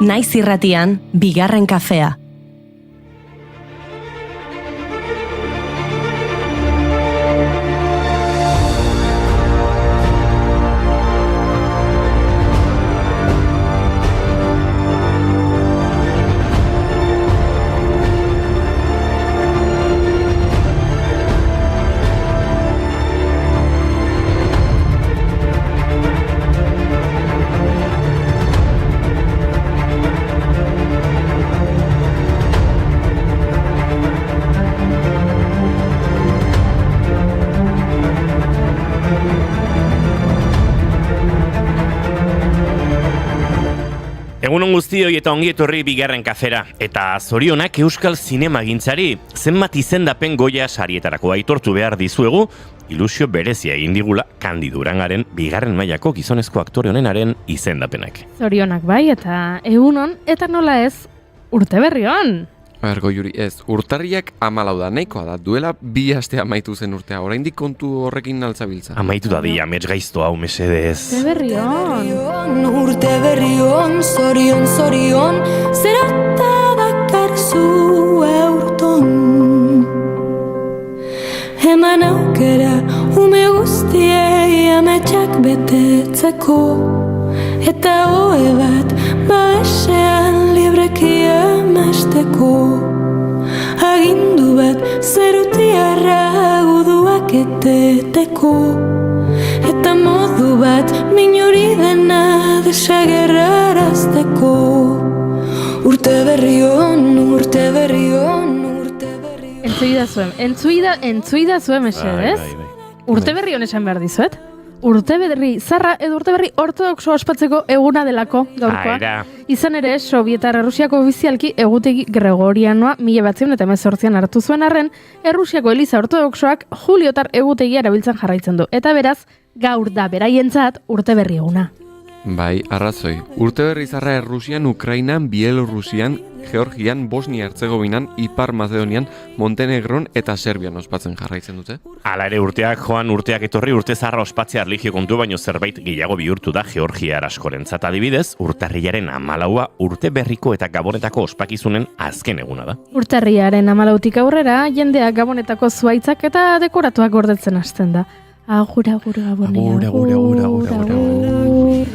Naiz irratian, bigarren kafea. Egunon guztioi eta ongi etorri bigarren kafera. Eta zorionak euskal zinemagintzari zenbat izendapen Goya sarietarako aitortu behar dizuegu, ilusio berezia egin digula Kandi Durangaren bigarren mailako gizonezko aktore honenaren izendapenak. Zorionak bai, eta egunon, eta nola ez, urte berri on! Ergo Juri, ez, urtarriak 14 da, nahikoa da, duela 2 aste amaitu zen urtea, oraindik kontu horrekin altzabiltza. Amaitu da di, amets gaizto hau mesedez. Urte berri on! Urte berri on, zorion, zorion, zerata dakarzu eurton. Eman aukera, ume guztiei ametsak betetzeko, eta hoe bat, baesean libreki amesteko. Agindu bat, zerutiarra guduak eteteko, eta modu bat, minuri dena desagerrarazteko. Urte berri on, urte berri on, urte berri on. Entzuida zuen mesedez? Urte berri on esan behar dizuet? Urte berri zarra edo urte berri ortodoxo ospatzeko eguna delako gaurkoa. Izan ere, Sobietar Errusiako ofizialki egutegi Gregorianoa 1918an hartu zuen arren, Errusiako Eliza Ortodoxoak Juliotar egutegia erabiltzen jarraitzen du. Eta beraz, gaur da beraientzat urte berri eguna. Bai, arrazoi. Urte berri zarra Errusian, Ukrainan, Bielorrusian, Georgian, Bosnia-Herzegovinan, Ipar Macedonian, Montenegron eta Serbian ospatzen jarraitzen dute. Hala ere urteak etorri urte zarra ospatzea erlijio kontu baino zerbait gehiago bihurtu da Georgiar askorentzat adibidez, urtarrilaren 14 urte berriko eta Gabonetako ospakizunen azken eguna da. Urtarrilaren 14tik aurrera, jendeak Gabonetako zuaitzak eta dekoratuak gordetzen hasten da. Agur, Gabone, agur.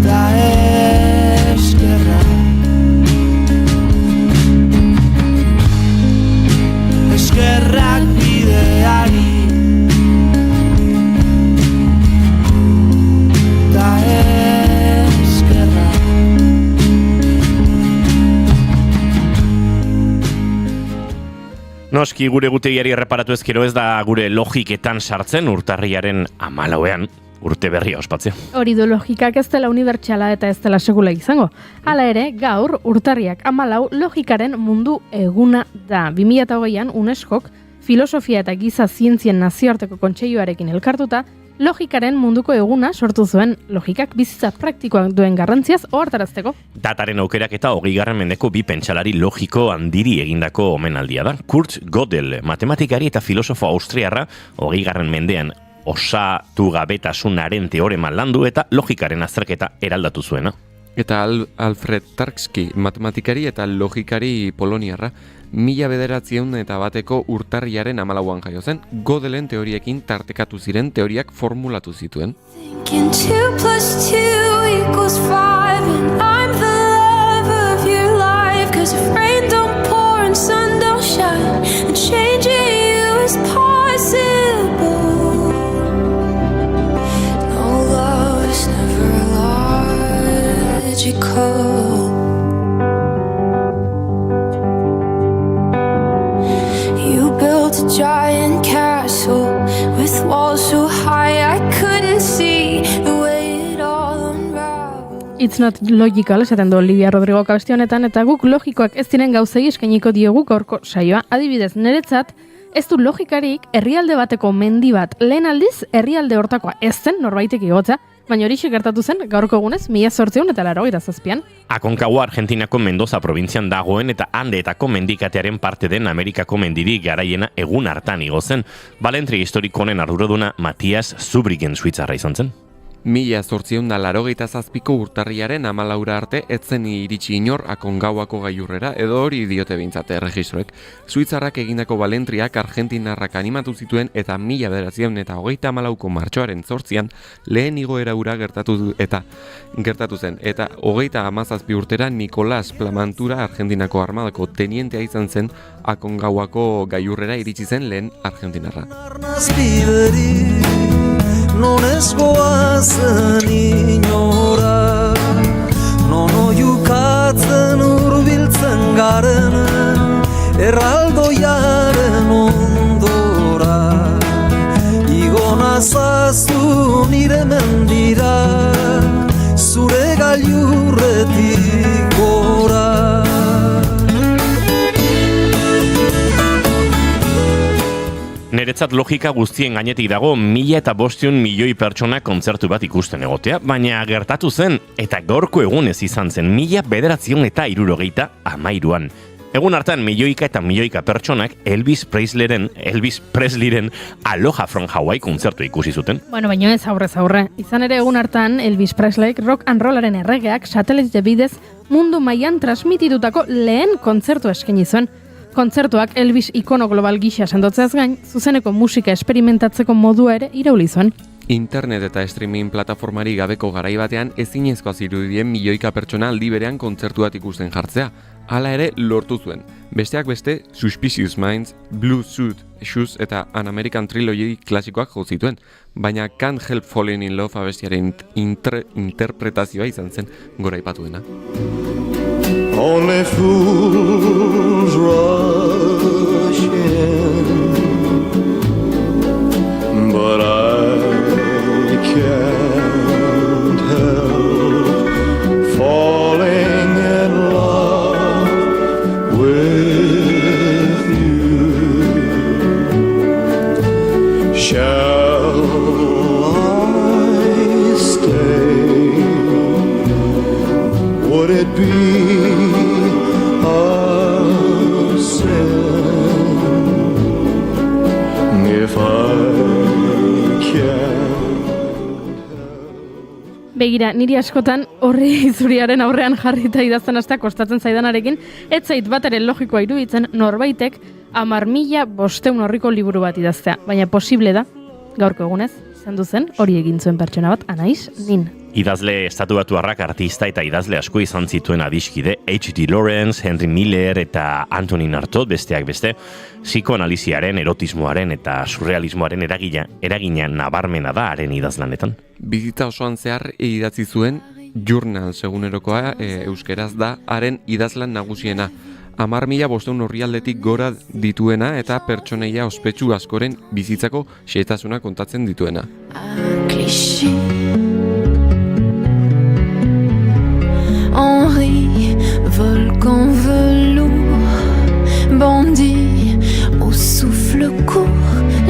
Da eskerrak bideari. Da eskerrak. Noski gure gutegiari erreparatu ezkero ez da gure logiketan sartzen urtarriaren 14ean urte berria ospatzea. Hori du logikak ez dela unibertsala eta ez dela sekula izango. Hala ere, gaur urtarriak 14 logikaren mundu eguna da. 2008an UNESCOk filosofia eta giza zientzien nazioarteko kontseiluarekin elkartuta logikaren munduko eguna sortu zuen logikak bizitza praktikoak duen garrantziaz ohartarazteko. Dataren aukerak eta 20. mendeko bi pentsalari logiko handiri egindako omenaldia da. Kurt Gödel, matematikari eta filosofo austriarra 20. mendean osatu gabetasunaren teorema landu eta logikaren azterketa eraldatu zuena. Eta Alfred Tarski, matematikari eta logikari poloniarra, 1901 urtarriaren 14an jaio zen, Gödelen teoriekin tartekatu ziren teoriak formulatu zituen. Thinking 2 + 2 = 5 and I'm the love of your life, 'cause if rain don't pour and sun don't shine, and changing you is possible. No love is never logical. You built a giant castle with walls so high I couldn't see the way it all unraveled. It's not logical, esaten du Olivia Rodrigo abesti honetan, eta guk logikoak ez diren gauzei eskainiko diogu gaurko saioa. Adibidez, niretzat ez du logikarik herrialde bateko mendi bat lehen aldiz herrialde hortakoa ez zen norbaitek igotzea, baina hori gertatu zen gaurko egunez 1887an. Aconcagua Argentinako Mendoza probintzian dagoen eta Andeetako mendikatearen parte den Amerikako mendiri garaiena egun hartan igo zen. Balentri historiko honen arduraduna Matias Zurbriggen Suitzarra izan zen. 1887ko urtarriaren 14 arte etzen iritsi inor Akongauako gailurrera, edo hori diote behintzat erregistroek. Suitzarrak egindako balentriak argentinarrak animatu zituen eta 1934ko martxoaren 8an lehen igoera hura gertatu zen. Eta 37 urtera Nicolás Plamantura Argentinako armadako tenientea izan zen Akongauako gailurrera iritsi zen lehen argentinarra. Non ez goazen inora, non oiukatzen urbiltzen garen, erraldoiaren ondora, igona zazu nire mendira, zure gailurretik gora. Neretzat logika guztien gainetik dago 1.500 milioi pertsona kontzertu bat ikusten egotea, baina gertatu zen, eta gaurko egunez izan zen 1973an. Egun hartan milioika eta milioika pertsonak Elvis Presleyren Aloha from Hawaii kontzertu ikusi zuten. Bueno, baina ez aurrez aurre. Izan ere egun hartan Elvis Presleyk rock and rollaren erregeak satelite bidez mundu mailan transmititutako lehen kontzertu eskaini zuen. Kontzertuak Elvis ikono global gisa sendotzeaz gain, zuzeneko musika esperimentatzeko modua ere irauli zuen. Internet eta streaming plataformari gabeko garai batean ezinezkoa zirudien milioika pertsona aldi berean kontzertu bat ikusten jartzea. Hala ere lortu zuen. Besteak beste, Suspicious Minds, Blue Suit Shoes eta An American Trilogy klasikoak jo zituen, baina Can't Help Falling in Love abestiaren interpretazioa izan zen goraipatu dena. Only fools rush in, but I can't help falling in love with you. Shall I stay? Would it be Begira, niri askotan horri zuriaren aurrean jarrita idazten hastea kostatzen zaidanarekin, ez zait bat ere logikoa iruditzen norbaitek 10.500 orriko liburu bat idaztea. Baina posible da, gaurko egunez, zendu zen, hori egin zuen pertsona bat, Anais Nin. Idazle estatuatuarrak artista eta idazle asko izan zituen adiskide, H.D. Lawrence, Henry Miller eta Antonin Artaud besteak beste, psikoanaliziaren, erotismoaren eta surrealismoaren eragina nabarmena da haren idazlanetan. Bizitza osoan zehar idatzi zuen Journal segunerokoa euskeraz da haren idazlan nagusiena. 10.500 orrialdetik gora dituena eta pertsoneia ospetsu askoren bizitzako xehetasuna kontatzen dituena. Henri, volcan velours, bandit au souffle court,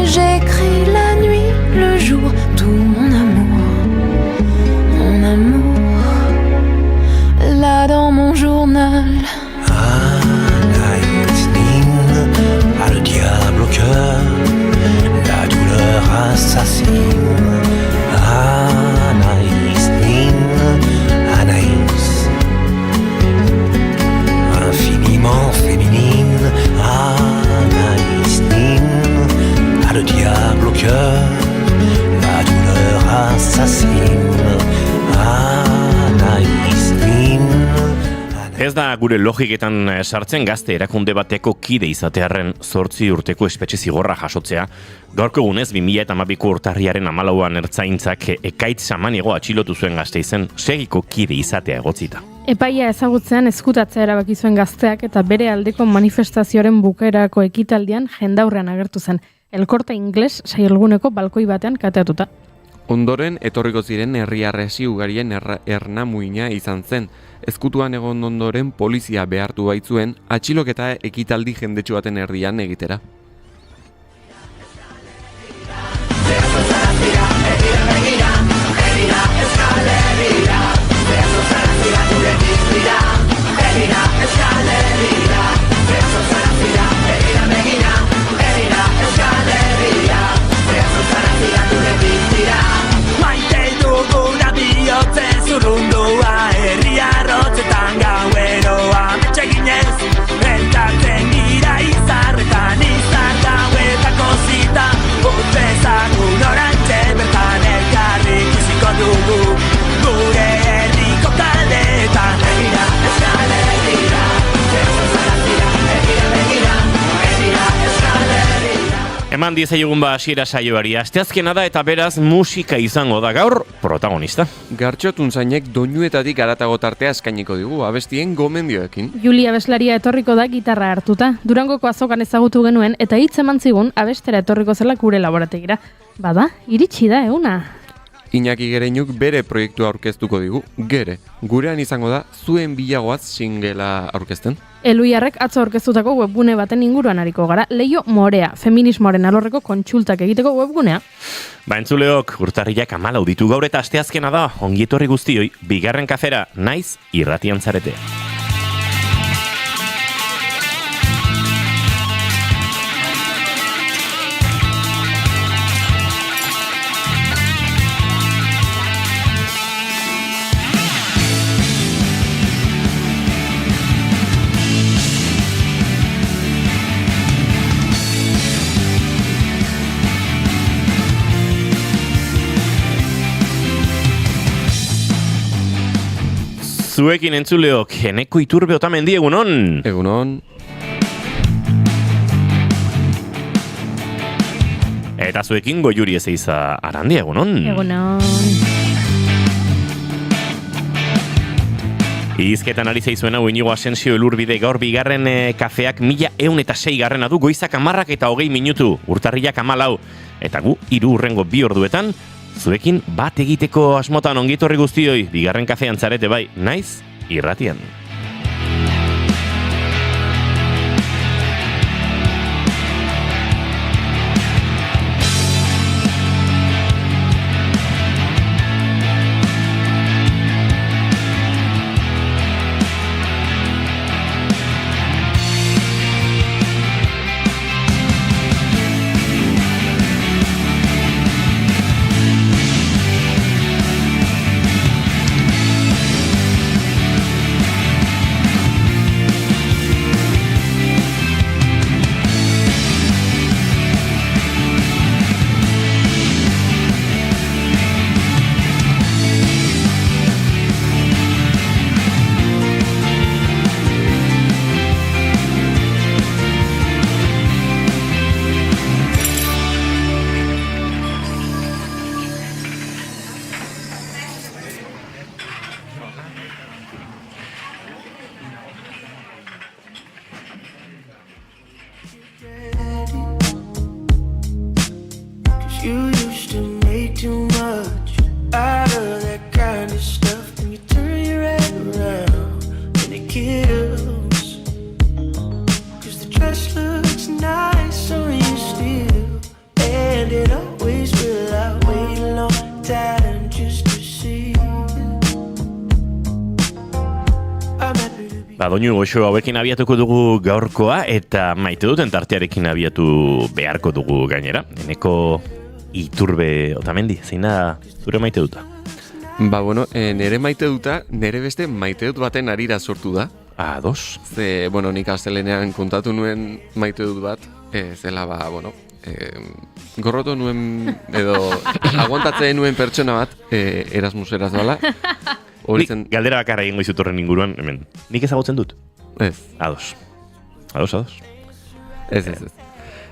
j'écris la nuit, le jour, tout mon amour, là dans mon journal. Anaïs Nin a le diable au cœur, la douleur assassine. Anaïs Nin, Anaïs, infiniment féminine. Anaïs Nin a le diable au cœur, la douleur assassine. Anaïs Nin. Ez da gure logiketan sartzen gazte erakunde bateko kide izatearren 8 urteko espetxe zigorra jasotzea. Gaurko egunez 2012ko urtarriaren 14an ertzaintzak ekaitz samaniego atxilotu zuen Gasteizen segiko kide izatea egotzita. Epaia ezagutzean ezkutatzea erabaki zuen gazteak eta bere aldeko manifestazioaren bukaerako ekitaldian jendaurrean agertu zen. Elkorta ingles sailguneko balkoi batean kateatuta. Ondoren, etorriko ziren herriarresi ugarien ernamuina izan zen. Ezkutuan egon ondoren polizia behartu baitzuen atxiloketa ekitaldi jendetsu baten erdian egitera. Maite dugu Eman diezaiogun hasiera saioari. Asteazkena da eta beraz musika izango da gaur protagonista. Gartxotun zainek doinuetatik aratago tartea eskainiko digu, abestien gomendioekin. Julia abeslaria etorriko da gitarra hartuta. Durangoko azokan ezagutu genuen eta hitz eman zigun abestera etorriko zela gure laborategira. Bada, iritsi da eguna. Iñaki Gereinuk bere proiektua aurkeztuko digu, Gere. Gurean izango da, zuen bilagoaz singela aurkezten. Eluiarrek atzo aurkeztutako webgune baten inguruan ariko gara, Leio Morea, feminismoaren alorreko kontsultak egiteko webgunea. Entzuleok, urtarrilak 14 ditu gaur eta asteazkena da, ongietorri guztioi, bigarren kafera, naiz irratian zarete. Zuekin entzuleok, Eneko Iturbe Otamendi, egunon? Egunon. Eta zuekin Goiuri Ezeiza Arandi, egunon? Egunon. Izketan ari zeizuena Inigo Asensio Elurbide gaur bigarren kafeak 1106 garrena du, goizak 10 eta 20 minutu, urtarrilak 14, eta gu 3 hurrengo 2 orduetan, zuekin bat egiteko asmotan ongietorri guztioi, bigarren kafean zarete bai, naiz irratian. Doinu goxo hauekin abiatuko dugu gaurkoa eta maite duten tartearekin abiatu beharko dugu gainera. Eneko Iturbe Otamendi, zein da zure maite duta? Nere maite duta, nere beste maite dut baten arira sortu da. Ados. Nik astelenean kontatu nuen maite dut bat, zela gorroto nuen, edo aguantatzen nuen pertsona bat, Erasmuseraz dala. Nik galdera bakarra egingo izut horren inguruan, hemen. Nik ezagutzen dut? Ez. Ados. Ez.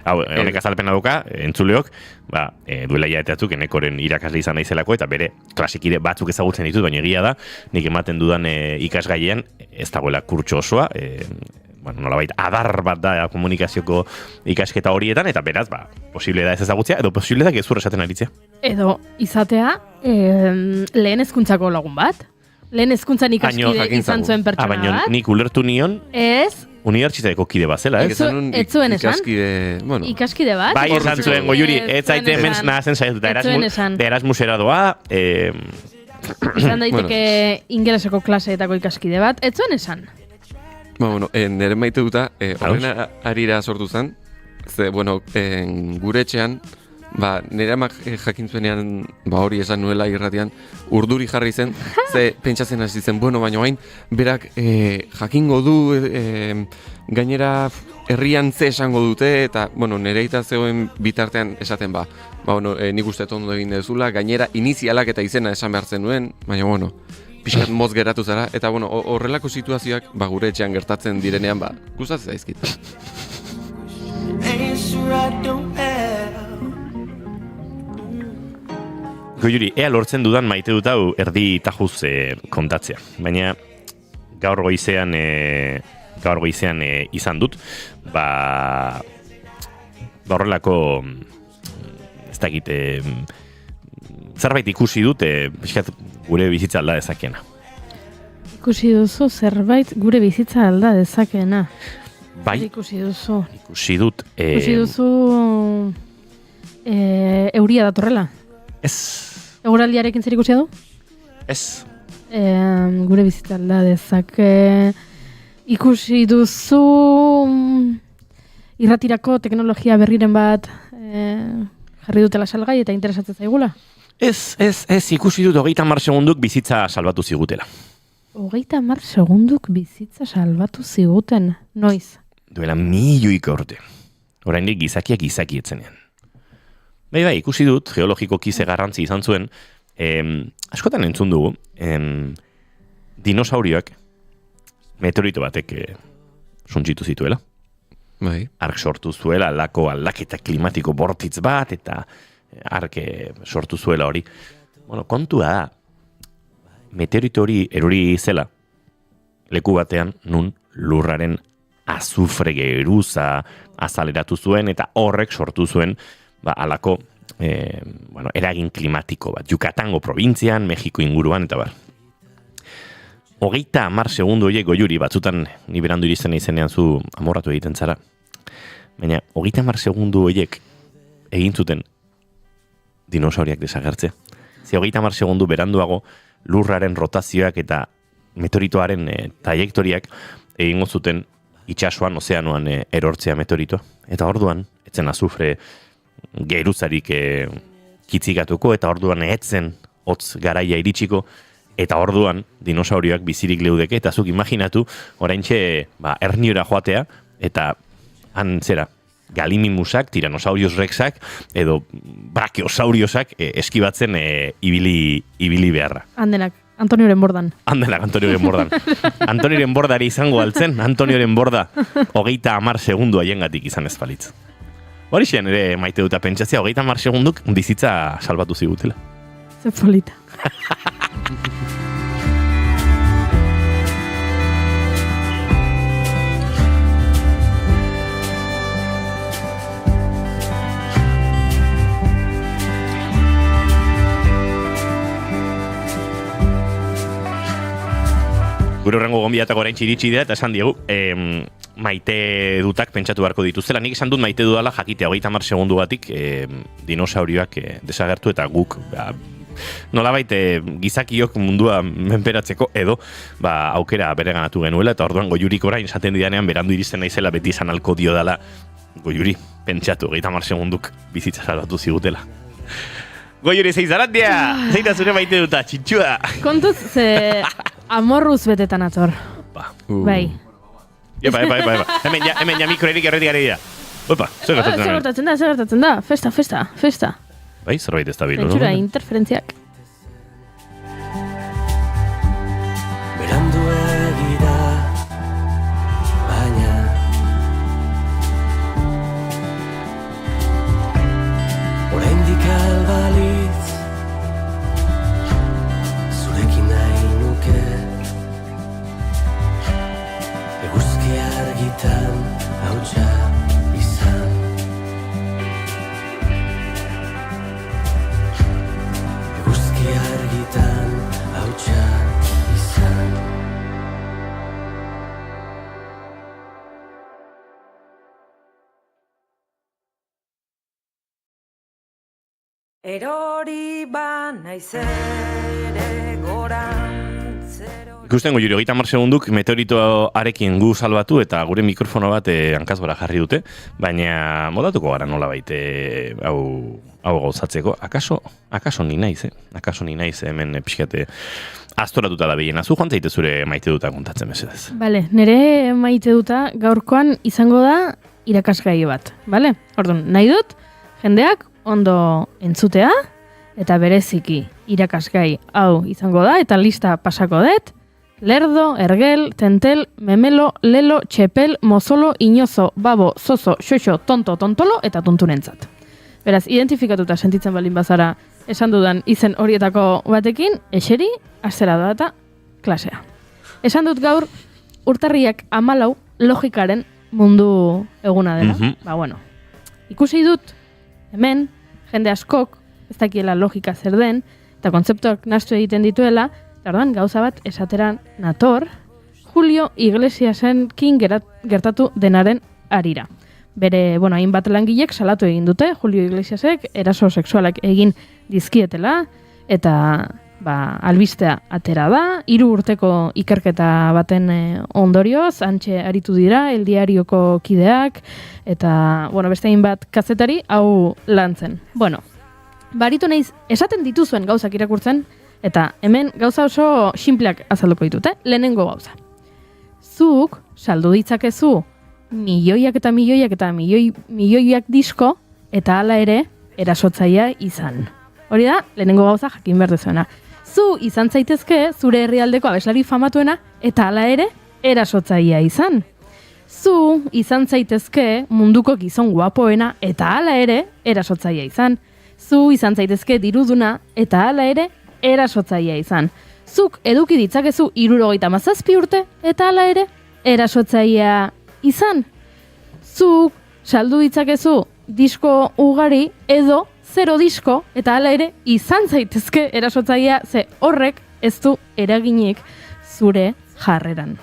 Honek azalpena duka, entzuleok, duela hilabeteatzuk Enekoren irakasle izan naizelako eta bere klasikide batzuk ezagutzen ditut, baina egia da, nik ematen dudan ikasgailean ez dagoela kurtso osoa, nolabait adar bat da komunikazioko ikasketa horietan, eta beraz, posible da ez ezagutzea, edo posible da gezur esaten aritzea. Edo izatea, lehen hezkuntzako lagun bat? Lehen hezkuntzan ikaskide izan zuen pertsona bat? Baina nik ulertu nion, ez? Unibertsitateko kide bat zela, ez? Ez zuen esan? Ikaskide bat? Bai, esan zuen, Goiuri, ez zaite hemen nahazen saietuta, Erasmusera doa. Izan daiteke ingeleseko klaseetako ikaskide bat, ez zuen esan? Nere maite duta, horren arira sortu zen, gure etxean, nire amak jakin zuenean, hori esan nuela irratian, urduri jarri zen, ze pentsatzen hasi zen, baina hain, berak jakingo du, gainera herrian ze esango dute, eta, nire eta zegoen bitartean esaten nik uste ondo egin dezula, gainera inizialak eta izena esan behartzen nuen, baina, pixkat moz geratu zara, eta horrelako situazioak gure etxean gertatzen direnean, gustatzen zaizkit. Goiuri, ea lortzen dudan maite dut hau erdi tajuz kontatzea. Baina gaur goizean izan dut, horrelako ez dakit zerbait ikusi dut pixkat gure bizitza alda dezakeena. Ikusi duzu zerbait gure bizitza alda dezakeena. Bai. Ikusi duzu. Ikusi dut. Ikusi duzu euria datorrela. Ez. Eguraldiarekin zer ikusia du? Ez. Gure bizitza alda dezake. Ikusi duzu irratirako teknologia berriren bat jarri dutela salgai eta interesatzen zaigula? Ez, ikusi dut 30 segunduk bizitza salbatu zigutela. 30 segunduk bizitza salbatu ziguten, noiz? Duela milioika urte. Oraindik gizakiak gizaki etzenean. Bai, ikusi dut, geologikoki ze garrantzi izan zuen, askotan entzun dugu, dinosaurioak meteorito batek suntsitu zituela. Bai. Ark sortu zuela, aldaketa klimatiko bortitz bat, eta ark sortu zuela hori. Bueno, kontua da, meteorito hori erori zela, leku batean nun lurraren azufre geruza azaleratu zuen, eta horrek sortu zuen alako eragin klimatiko bat. Yucatango probintzian, Mexiko inguruan, eta bar. 30 segundu horiek Goiuri, batzutan ni berandu iristen izenean zu amorratu egiten zara. Baina 30 segundu horiek egin zuten dinosauriak desagertze. Ze 30 segundu beranduago lurraren rotazioak eta meteoritoaren trajektoriak egingo zuten itsasoan, ozeanoan erortzea meteorito. Eta orduan, etzen azufre geruzarik kitzikatuko, eta orduan etzen hotz garaia iritsiko, eta orduan dinosaurioak bizirik leudeke, eta zuk imaginatu, oraintxe erniora joatea, eta han zera, Gallimimusak, Tyrannosaurus rexak, edo Brachiosauriosak eskibatzen ibili beharra. Handenak, Antonioren bordan. Antonioren bordan. Antonioren bordari izango altzen, Antonioren borda 30 segundu haiengatik izan ez balitz. Horixen ere maite duta pentsatzea, 30 segunduk bizitza salbatu zigutela. Ze polita. Gure horrengo gonbidatako oraintxe iritsi dira, eta esan diegu, maite dutak pentsatu beharko dituztela. Nik esan dut maite dudala jakitea 30 segundu batik dinosaurioak desagertu, eta guk nolabait gizakiok mundua menperatzeko edo aukera bereganatu genuela, eta orduan Goiurik orain esaten didanean berandu iristen naizela beti esan alko dio dala Goiuri, pentsatu 30 segunduk bizitza salbatu zigutela. Goiuri zeizarantia! Zeita zure maite duta, txintxua! Kontuz, ze amorruz betetan ator. Bai. Epa. Hemen ja mikroerik erretik gari dira. Opa, zer gertatzen da. Festa. Bai, zerbait ez da bilo, no? Pentsura, interferentziak. Berandu egira, baina oraindik albalitz zurekin nahi nuke eguzki argitan hautsa izan. Eguzki argitan hautsa izan. Erori naiz ere gorantzero. Ikusten Goiuri, 30 segunduk meteoritoarekin gu salbatu eta gure mikrofono bat hankaz gora jarri dute, baina modatuko gara nola baite hau gauzatzeko. Akaso ni naiz, Akaso ni naiz hemen pixkate astoratuta da behiena. Zu joan zaite zure maite duta kontatzen mesedez. Bale, nire maite duta gaurkoan izango da irakasgai bat, bale? Orduan, nahi dut, jendeak ondo entzutea, eta bereziki irakasgai hau izango da, eta lista pasako dut, lerdo, ergel, tentel, memelo, lelo, txepel, mozolo, inozo, babo, zozo, xoxo, tonto, tontolo, eta tuntunentzat. Beraz, identifikatuta sentitzen balin bazara esan dudan izen horietako batekin, eseri, astera da eta klasea. Esan dut gaur, urtarriak 14 logikaren mundu eguna dela. Ba, bueno, ikusi dut, hemen, jende askok, ez dakiela logika zer den, eta kontzeptuak nahastu egiten dituela, eta orduan gauza bat esateran nator, Julio Iglesiasenkin gertatu denaren arira. Bere, bueno, hainbat langilek salatu egin dute, Julio Iglesiasek eraso sexualak egin dizkietela, eta albistea atera da, 3 urteko ikerketa baten ondorioz, antxe aritu dira, El Diarioko kideak, eta, bueno, beste hainbat kazetari hau lantzen. Bueno, baritu naiz, esaten dituzuen gauzak irakurtzen, eta hemen gauza oso sinpleak azalduko ditut, lehenengo gauza. Zuk saldu ditzakezu milioiak eta milioiak disko, eta hala ere erasotzaia izan. Hori da, lehenengo gauza jakin behar dezuena. Zu izan zaitezke zure herrialdeko abeslari famatuena, eta hala ere erasotzaia izan. Zu izan zaitezke munduko gizon guapoena, eta hala ere erasotzaia izan. Zu izan zaitezke diruduna, eta hala ere erasotzaia izan. Zuk eduki ditzakezu 77 urte, eta hala ere erasotzaia izan. Zuk saldu ditzakezu disko ugari edo 0 disko, eta hala ere izan zaitezke erasotzaia, ze horrek ez du eraginik zure jarreran.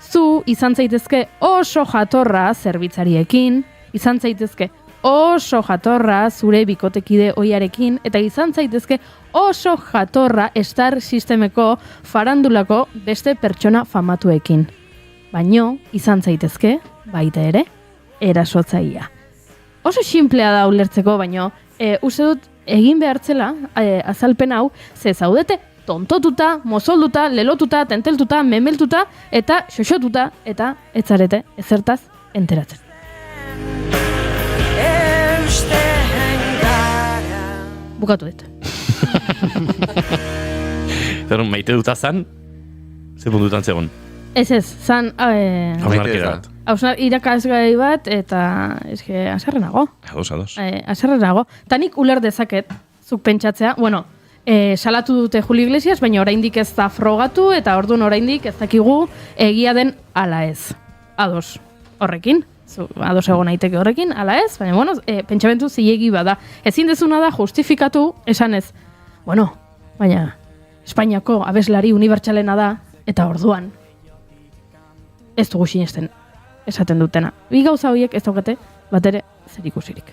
Zu izan zaitezke oso jatorra zerbitzariekin, izan zaitezke oso jatorra zure bikotekide oiarekin, eta izan zaitezke oso jatorra Star Systemeko farandulako beste pertsona famatuekin. Baino, izan zaitezke, baita ere, erasotzaia. Oso sinplea da ulertzeko, baino, uste dut egin behartzela azalpen hau, ze zaudete tontotuta, mozolduta, lelotuta, tenteltuta, memeltuta, eta xoxotuta, eta etzarete ezertaz enteratzen. Bukatu dut. Zer, maite duta zan? Ze puntutan zegoen? Ez, zan... irakasgai bat, eta eske aserrenago. Ados. Aserrenago. Tanik uler dezaket, zuk pentsatzea, bueno, salatu dute Julio Iglesias, baina oraindik ez da frogatu, eta orduan oraindik ez dakigu egia den ala ez. Ados horrekin, ados egon naiteke horrekin, ala ez, baina, bueno, pentsamentu zilegi bada. Ezin dezuna da justifikatu, esan ez, bueno, baina Espainiako abeslari unibertsalena da, eta orduan ez dugu sinesten esaten dutena. Bi gauza horiek ez daukate bat ere zer ikusirik.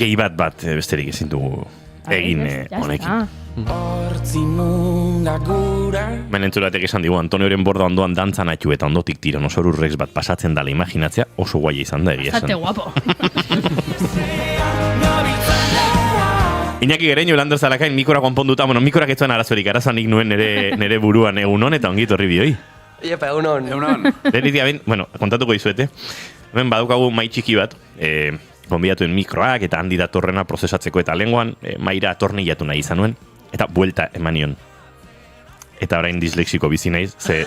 Gehi bat besterik ezin dugu egin honekin. Menentzulatek esan digu, Antonioren borda ondoan dantzan atxu eta ondotik tiranosaurus rex bat pasatzen dala imaginatzea oso guaia izan da egia esan. Zate guapo. Iñaki Gereño, Lander Zalakain, mikora konponduta, bueno, mikorak etzuen arazorik, arazoanik nuen nere buruan egunon eta ongi torri bioi. Iepa, egunon. Deritia, bueno, kontatuko dizuete. Hemen badukagu mai txiki bat, konbidatuen mikroak eta handi datorrena prozesatzeko eta lenguan, maira atornillatu nahi izan nuen, eta buelta eman nion. Eta orain dislexiko bizi naiz, ze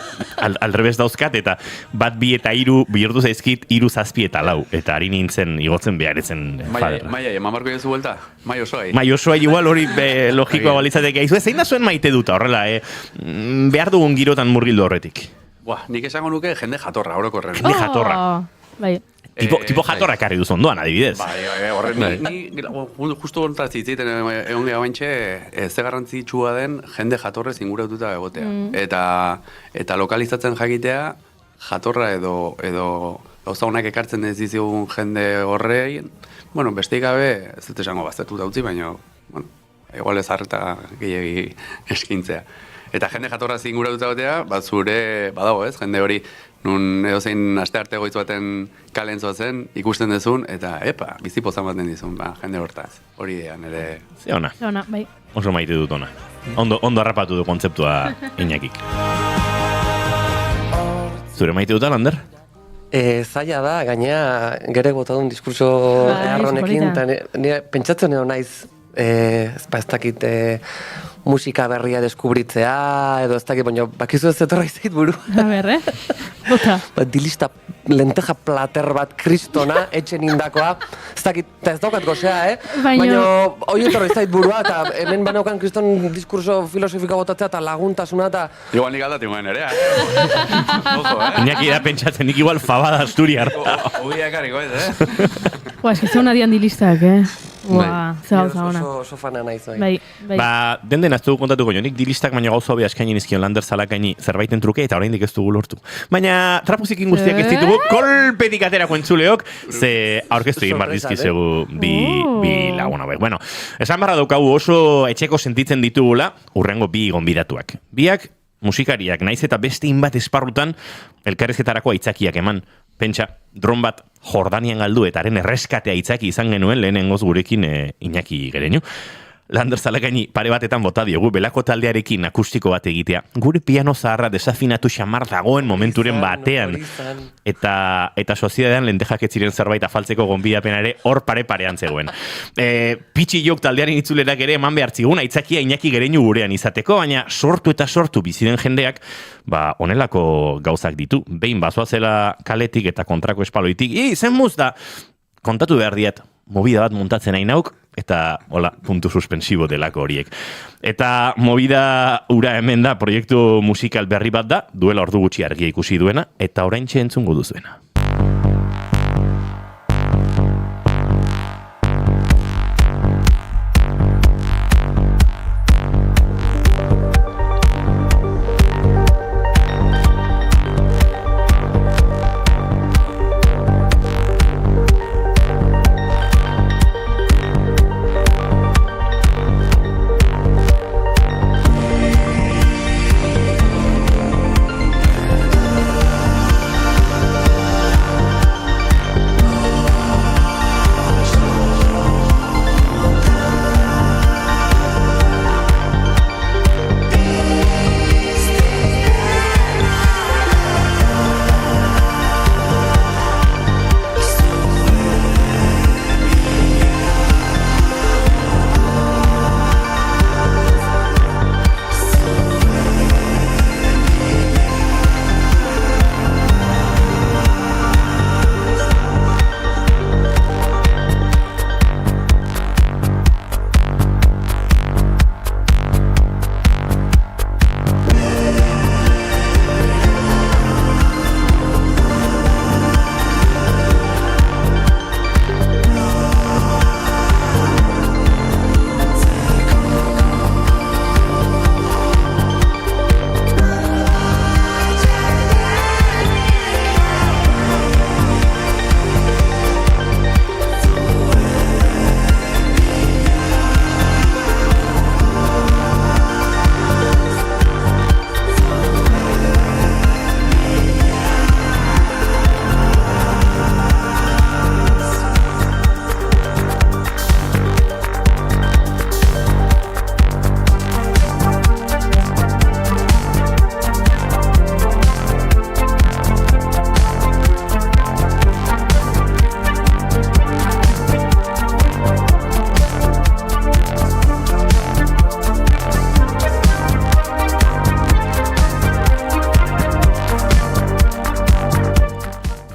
alrebez dauzkat, eta bat 2 eta 3 bihurtu zaizkit 3, 7 eta 4, eta ari nintzen igotzen beharetzen faderra. Maia, eman barko jezu buelta? Mai osoai? Mai osoai igual hori logikoa balitzatek aizu. Zein da zuen maite duta horrela, behar dugun girotan murgildu horretik? Buah, nik esango nuke jende jatorra, orokorren. Jende jatorra. Bai. Tipo jatorra karri duz ondoan, adibidez. Bai, horren, ni justu gontzat zitziten egon geha baintxe, ze garrantzitsua den jende jatorrez inguratuta egotea. Eta lokalizatzen jakitea, jatorra edo gauza honak ekartzen ez dizigun jende horrein, bueno, besteik gabe, ez dut esango baztertuta utzi, baina, bueno, igual ez harreta gehiagi eskintzea. Eta jende jatorra inguratuta egotea, bat zure, badago ez, jende hori, nun edozein aste arte goiz baten kalen zoazen, ikusten dezun, eta bizipozan baten dizun, jende hortaz. Hori nire... Ze ona. Bai. Oso maite dut ona. Ondo harrapatu du kontzeptua Iñakik. Zure maite duta, Lander? Zaila da, gainea gere botadun diskurso erronekin, eta pentsatzen edo naiz, ez dakit musika berria deskubritzea, edo ez dakit, baina bakizu ez zetorra izait buru. A ber, Dilista lenteja plater bat kristona, etxen indakoa, ez daukat gozea, baina hori etorri zait burua, eta hemen banaukan kriston diskurso filosofiko botatzea, eta laguntasuna, eta... Igual nik aldatik guen ere, Iñaki da pentsatzen, nik igual fabada asturiar. Ubia ekarriko ez, Ez que zona dian dilistak, Oso fana naiz, bai. Den ez dugu kontatuko jo, nik dilistak baina gauza hobi askaini nizkion Lander Zalakaini zerbaiten truke, eta oraindik ez dugu lortu. Baina trapuzikin guztiak ez ditugu, kolpetik aterako entzuleok, ze aurkeztu egin bar dizkizegu bi lagun hauek. Bueno, esan barra daukagu oso etxeko sentitzen ditugula, urrengo bi gonbidatuak. Biak musikariak, naiz eta beste inbat esparrutan elkarrizketarako aitzakiak eman. Pentsa, dron bat Jordanian galdu eta haren erreskatea itzaki izan genuen lehenengoz gurekin Iñaki Gereñu. Lander Zalakaini pare batetan bota diogu, belako taldearekin akustiko bat egitea. Gure piano zaharra desafinatu xamar dagoen momenturen batean. Eta sozidadean lentejak etziren zerbait afaltzeko gonbidapen ere hor pare-parean zegoen. Pitxi jok taldearen itzulerak ere eman behartzigun, aitzakia Iñaki Gereñu gurean izateko, baina sortu eta sortu biziren jendeak, honelako gauzak ditu. Behin bazoazela kaletik eta kontrako espaloitik, zen muz da, kontatu behar diat, movida bat muntatzen nahi nauk, eta hola, puntu suspensibo delako horiek. Eta movida ura hemen da, proiektu musikal berri bat da, duela ordu gutxi argia ikusi duena, eta oraintxe entzungo duzuena.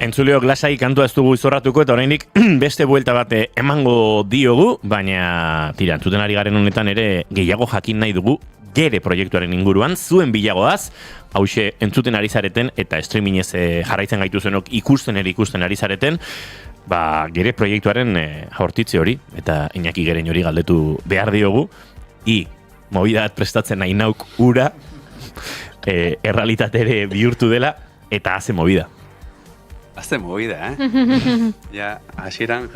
Entzuleok lasai kantua ez dugu izorratuko eta oraindik beste buelta bat emango diogu, baina tira, entzuten ari garen honetan ere gehiago jakin nahi dugu Gere proiektuaren inguruan, zuen bilagoaz, hauxe entzuten ari zareten eta streamingez jarraitzen gaituzenok ikusten ari zareten, Gere proiektuaren jaurtitze hori, eta Iñaki Gereñu hori galdetu behar diogu, movida bat prestatzen nahi nauk ura, errealitate ere bihurtu dela, eta haze movida. Haze movida, Ja, hasieran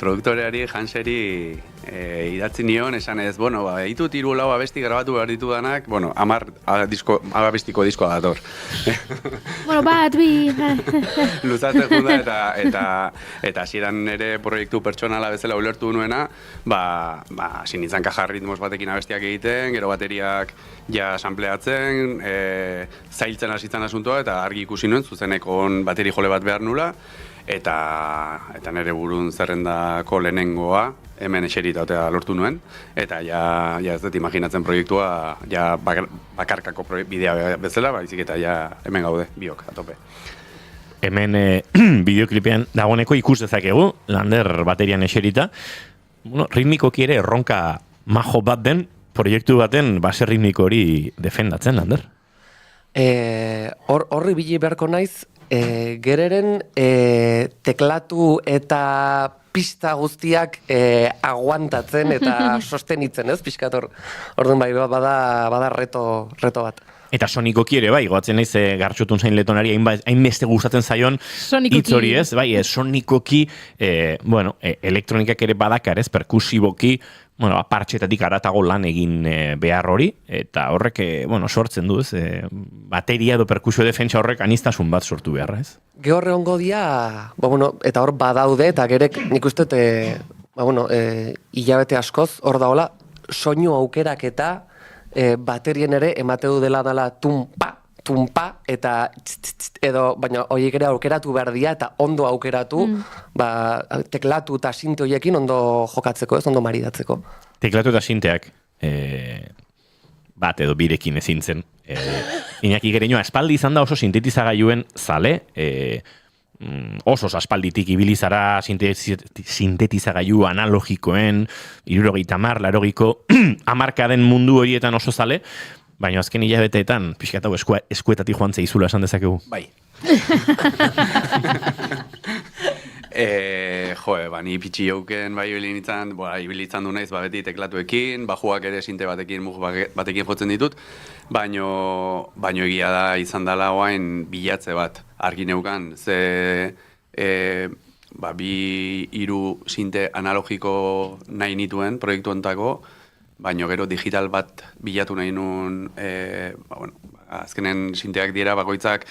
produktoreari, Hanseri idatzi nion, esan ez, ditut 3 lau abesti grabatu behar ditudanak, 10 abestiko diskoa dator. Bat, bi... Luzatzen junda eta hasieran ere proiektu pertsonala bezala ulertu nuena, hasi nintzen kaja ritmos batekin abestiak egiten, gero bateriak ja sampleatzen, zailtzen hasitzen asuntoa, eta argi ikusi nuen, zuzeneko bateri jole bat behar nula, eta nire burun zerrendako lehenengoa, hemen eseritatea lortu nuen, eta ja ez dut imaginatzen proiektua ja bakarkako bidea bezala, baizik eta ja hemen gaude, biok, atope. Hemen bideoklipean dagoeneko ikus dezakegu, Lander baterian eserita, ritmikoki ere erronka majo bat den, proiektu baten base ritmiko hori defendatzen, Lander? Horri bili beharko naiz, gereren teklatu eta pista guztiak aguantatzen eta sostenitzen, ez, pixkator. Orduan bai, bada reto bat. Eta sonikoki ere, bai, goatzen naiz gartxotun zain letonari hainbeste gustatzen zaion hitz hori, ez? Bai, sonikoki, elektronikak ere badakar, ez, perkusiboki, partxetatik aratago lan egin behar hori, eta horrek, sortzen du, ez, bateria edo perkusio defentsa horrek aniztasun bat sortu beharra, ez? Gehorre ongo dia, eta hor badaude, eta gerek nik uste, hilabete askoz, hor daola, soinu aukerak eta baterien ere emateu dela tumpa, eta edo, baina horiek ere aukeratu behar dira, eta ondo aukeratu, teklatu eta sinte horiekin ondo jokatzeko, ez, ondo maridatzeko. Teklatu eta sinteak, bat edo birekin ezin zen. Iñaki Gereñoa, espaldi izan da oso sintetizagailuen zale, oso aspalditik ibili zara sintetizagailu analogikoen, 70, 80 hamarkaden mundu horietan oso zale, baina azken hilabeteetan, pixkat hau eskuetatik joan zeizula esan dezakegu. Bai. Ni pitxi jauken bai ibilitzan du naiz beti teklatuekin, bajuak ere sinte batekin, mug batekin jotzen ditut, baino egia da izan dela oain bilatze bat argi neukan, ze 2-3 sinte analogiko nahi nituen proiektu ontako, baino gero digital bat bilatu nahi nun, azkenen sinteak dira bakoitzak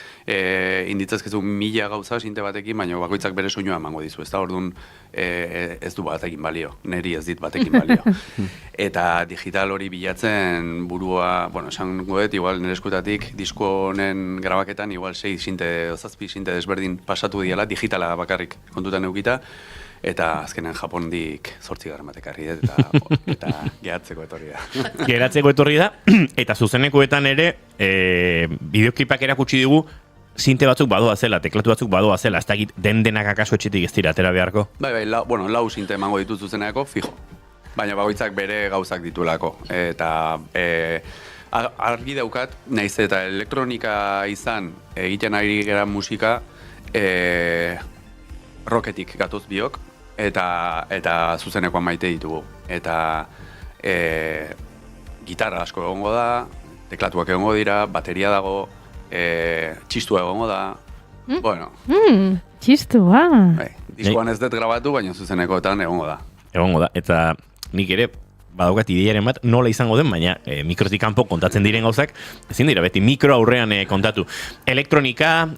inditzazkezu 1000 gauza sinte batekin, baina bakoitzak bere soinua emango dizu, ez da, orduan ez du batekin balio, niri ez dit batekin balio. Eta digital hori bilatzen burua, esan goet, igual nire eskutatik disko honen grabaketan, igual 6 sinte, 7 sinte desberdin pasatu diala, digitala bakarrik kontutan eukita, eta azkenen Japondik 8 batekarri eta geratzeko etorri da. Geratzeko etorri da, eta zuzenekoetan ere, bideoklipak erakutsi digu, sinte batzuk badoa zela, teklatu batzuk badoa zela, ez dakit denak akaso etxetik ez dira, atera beharko? Bai, lau sinte emango ditut zuzeneko, fijo. Baina bagoitzak bere gauzak ditulako. Eta argi daukat, naiz eta elektronika izan egiten ari gara musika, rocketik gatoz biok, eta zuzenekoan maite ditugu. Eta gitarra asko egongo da, teklatuak egongo dira, bateria dago, txistua egongo da. Txistua. Diskoan ez dut grabatu, baina zuzenekoetan egongo da. Egongo da, eta nik ere badaukat ideiaren bat nola izango den, baina mikrotik kanpo kontatzen diren gauzak, ezin dira, beti mikro aurrean kontatu. Elektronika,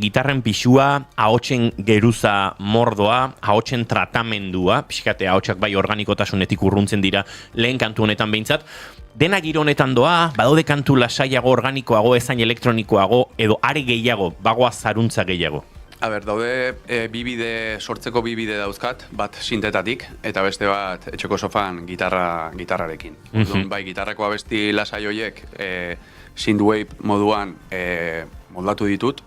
gitarren pixua, ahotsen geruza mordoa, ahotsen tratamendua, pixkate ahotsak bai organikotasunetik urruntzen dira lehen kantu honetan behintzat, dena giro honetan doa, badaude kantu lasaiago, organikoago, ezain elektronikoago, edo are gehiago, bagoa zaruntza gehiago. Daude sortzeko bi bide dauzkat, bat sintetatik, eta beste bat etxeko sofan gitarrarekin. Bai, gitarrako abesti lasai horiek synthwave moduan moldatu ditut,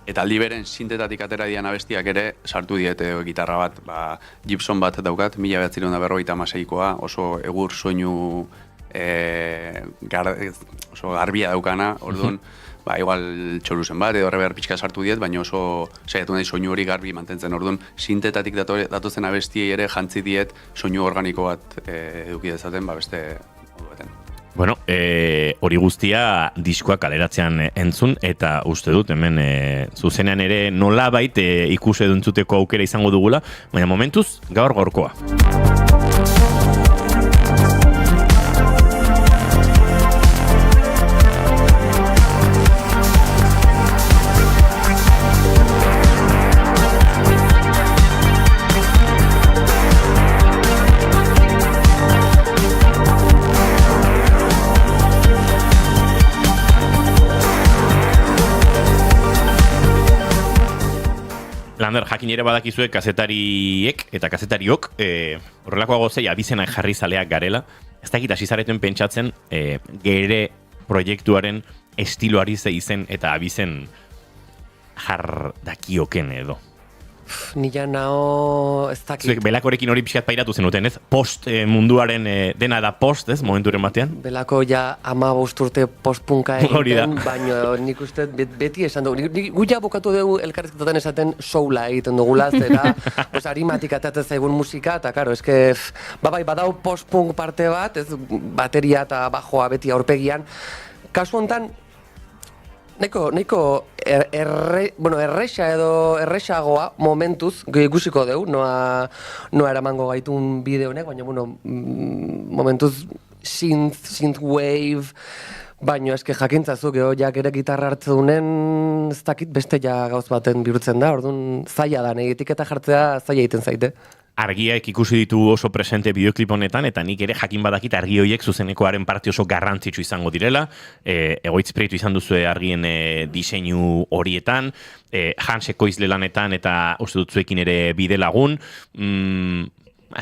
eta aldi beren sintetatik atera dian abestiak ere sartu diete gitarra bat, Gibson bat daukat, 1956koa, oso egur soinu oso garbia daukana, orduan, igual txoluzen bat, edo rever pixka sartu diet, baina oso saiatu nahi soinu hori garbi mantentzen, orduan, sintetatik datozen abestiei ere jantzi diet soinu organiko bat eduki dezaten, beste modu baten. Bueno, hori guztia diskoa kaleratzean entzun, eta uste dut, hemen zuzenean ere nolabait ikus edo entzuteko aukera izango dugula, baina momentuz, gaur gaurkoa. Lander, jakin ere badakizue kazetariek eta kazetariok horrelakoa gozei abizenak jarri zaleak garela. Ez dakit hasi zareten pentsatzen gere proiektuaren estiloari ze izen eta abizen jar dakioken edo. Nila nao ez dakit. Zuek Belakorekin hori pixkat pairatu zenuten, ez? Post munduaren dena da post, ez? Momenturen batean. Belako ja 15 urte postpunka egiten, baina nik uste beti esan dugu. Gu ja bukatu dugu elkarrizketatan esaten soula egiten dugula, zera arimatik atatzen zaigun musika, eta karo, eske, badau postpunk parte bat, ez bateria eta bajoa beti aurpegian. Kasu hontan, Neko erresagoa momentuz, ikusiko dugu, noa eramango gaitun bide honek, baina, momentuz synthwave, baina eske jakintzazu, jak ere gitarra hartzeunen, ez dakit beste ja gauz baten bihurtzen da, orduan zaila da, etiketa jartzea zaila egiten zaite. Argiak ikusi ditu oso presente bideoklip honetan, eta nik ere jakin badakit argi horiek zuzenekoaren parte oso garrantzitsu izango direla. Egoitz proiektu izan duzue argien diseinu horietan, Hans Ekoizle lanetan eta uste dut zuekin ere bide lagun.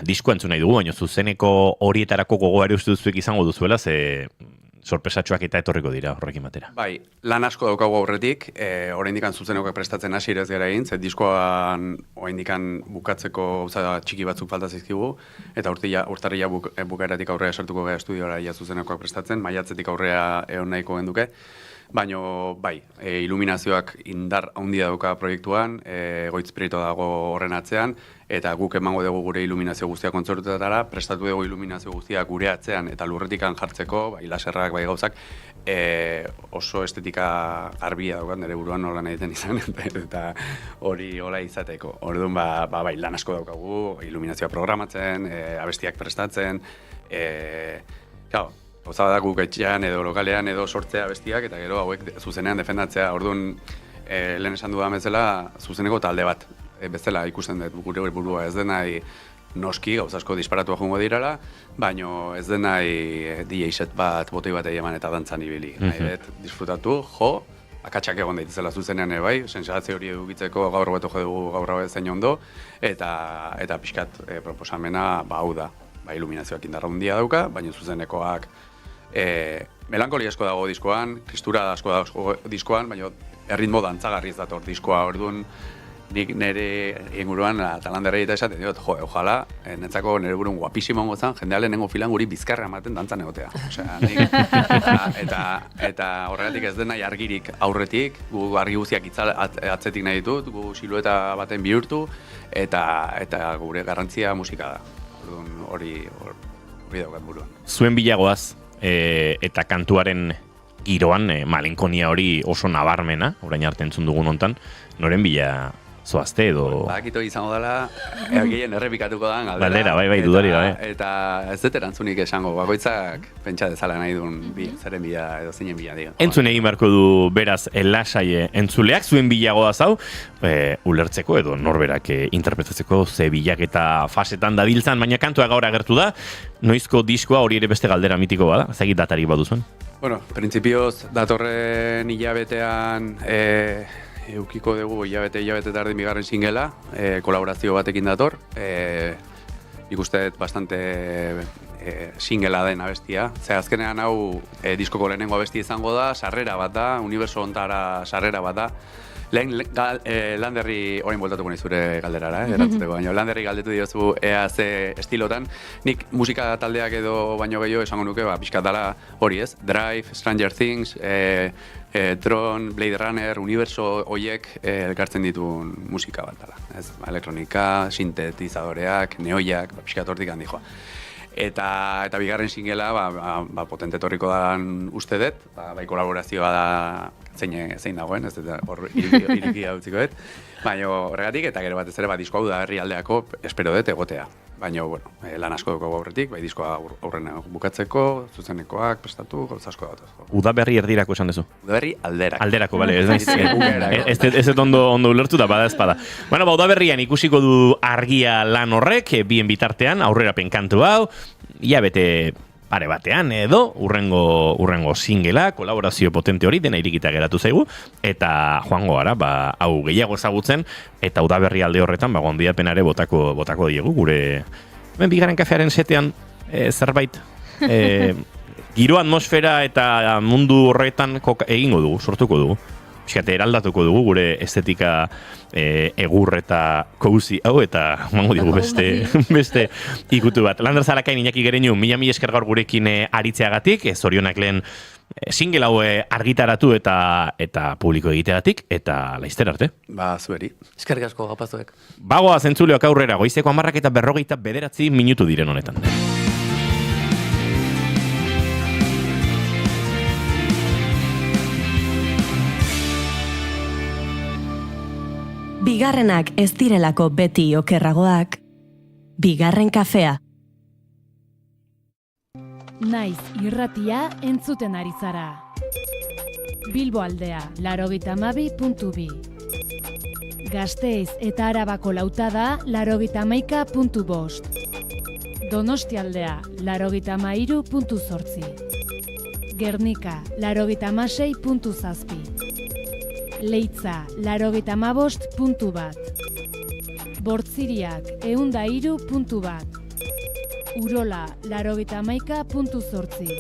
Diskoa entzun nahi dugu, baina zuzeneko horietarako gogoari uste dut zuek izango duzuela, ze sorpresatxoak eta etorriko dira horrekin batera. Bai, lan asko daukagu aurretik, oraindikan zuzeneko prestatzen hasi ere ez gara egin, ze diskoan oraindikan bukatzeko txiki batzuk falta zaizkigu, eta urtarrila bukaeratik aurrea sartuko gara estudiora zuzenekoak prestatzen, maiatzetik aurrea egon nahiko genduke, baina bai, iluminazioak indar handia dauka proiektuan, Egoitz Prieto dago horren atzean, eta guk emango dugu gure iluminazio guztiak kontzertuetara, prestatu dugu iluminazio guztiak gure atzean eta lurretikan jartzeko, bai laserrak, bai gauzak, oso estetika garbia daukat nire buruan nola nahi den izan, eta hori hola izateko. Orduan, bai, lan asko daukagu, iluminazioa programatzen, abestiak prestatzen, gauza da guk etxean edo lokalean edo sortzea abestiak, eta gero hauek zuzenean defendatzea. Orduan, lehen esan dudan bezala, zuzeneko talde bat. Bezala ikusten dut gure burua ez den nahi noski gauza asko disparatua joango dirala, baino ez den nahi DJ set bat, botoi bat eman eta dantzan ibili. Nahi dut disfrutatu, akatsak egon daitezela zuzenean bai, sensazio hori edukitzeko gaur beto jo dugu gaur hau zein ondo, eta pixkat proposamena hau da. Iluminazioak indarra handia dauka, baina zuzenekoak melankolia asko dago diskoan, kristura asko dago diskoan, baina erritmo dantzagarri ez dator diskoa, orduan nik nire inguruan talanderrei eta esaten diot, ojala, netzako nire burun guapisimo gozan, jendea lehenengo filan guri bizkarra ematen dantzan egotea. Eta horregatik ez den nahi argirik aurretik, gu argi guztiak atzetik nahi ditut, gu silueta baten bihurtu, eta gure garrantzia musika da. Hori daukat buruan. Zuen bilagoaz, eta kantuaren giroan, malenkonia hori oso nabarmena, orain arte entzun dugun hontan, noren bila zoazte edo... Bakito izango dela, gehien errepikatuko da galdera. Bai, dudari gabe. Eta ez dut erantzunik esango, bakoitzak pentsa dezala nahi duen zeren bila edo zeinen bila digo. Entzun egin beharko du beraz lasai entzuleak, zuen bilagoa zau, ulertzeko edo norberak interpretatzeko ze bilaketa fasetan dabiltzan, baina kantua gaur agertu da, noizko diskoa hori ere beste galdera mitiko bada, zagit datarik baduzuen? Bueno, printzipioz datorren hilabetean eukiko dugu hilabete tardi bigarren singela, kolaborazio batekin dator, ikuste bastante singela den abestia. Ze azkenean hau diskoko lehenengo abestia izango da, sarrera bat da, uniberso ontara sarrera bat da. Landerri, orain bueltatuko nahi zure galderara, erantzuteko, baina Landerri galdetu diozu ea ze estilotan. Nik musika taldeak edo baino gehiago esango nuke, pixkat dala hori ez, Drive, Stranger Things, Tron, Blade Runner, universo horiek elkartzen dituen musika bat dela. Elektronika, sintetizadoreak, neoiak, pixkat hortik handi joa. Eta bigarren singela, potente etorriko dan uste dut, bai kolaborazioa da zein dagoen, ez dut hor irikia utziko dut, baina horregatik, eta gero batez ere disko hau da herrialdeako espero dut egotea. Baina, bueno, lan asko dugu aurretik, bai diskoa aurrena bukatzeko, zuzenekoak, prestatu, gauza asko dut. Udaberri erdirako esan duzu? Udaberri alderako. Alderako, bale, ez dut ondo ulertu da, bada ezpada. Bueno, udaberrian ikusiko du argia lan horrek, bien bitartean, aurrerapen kantu hau, hilabete pare batean edo urrengo singela, kolaborazio potente hori dena irikita geratu zaigu, eta joango gara, hau gehiago ezagutzen, eta udaberri alde horretan, gonbidapenare botako diegu, gure bigarren kafearen setean zerbait giro atmosfera eta mundu horretan egingo dugu, sortuko dugu. Fiskate, eraldatuko dugu gure estetika egur eta cozy hau, eta mango digu beste ikutu bat. Lander Zalakain Iñaki Gereñu, mila esker gaur gurekin aritzeagatik, zorionak lehen single hau argitaratu eta publiko egiteagatik, eta laizter arte. Zueri. Eskerrik asko gapazuek. Bagoa zentzuleok aurrera, goizeko 10:49 minutu diren honetan. Bigarrenak ez direlako beti okerragoak, bigarren kafea. Naiz irratia entzuten ari zara. Bilbo aldea, 92.2. Gasteiz eta Arabako lautada, 91.5. Donostialdea, 93.8. Gernika, 96.7. Leitza, 95.1. Bortziriak, 103.1. Urola, 91.8.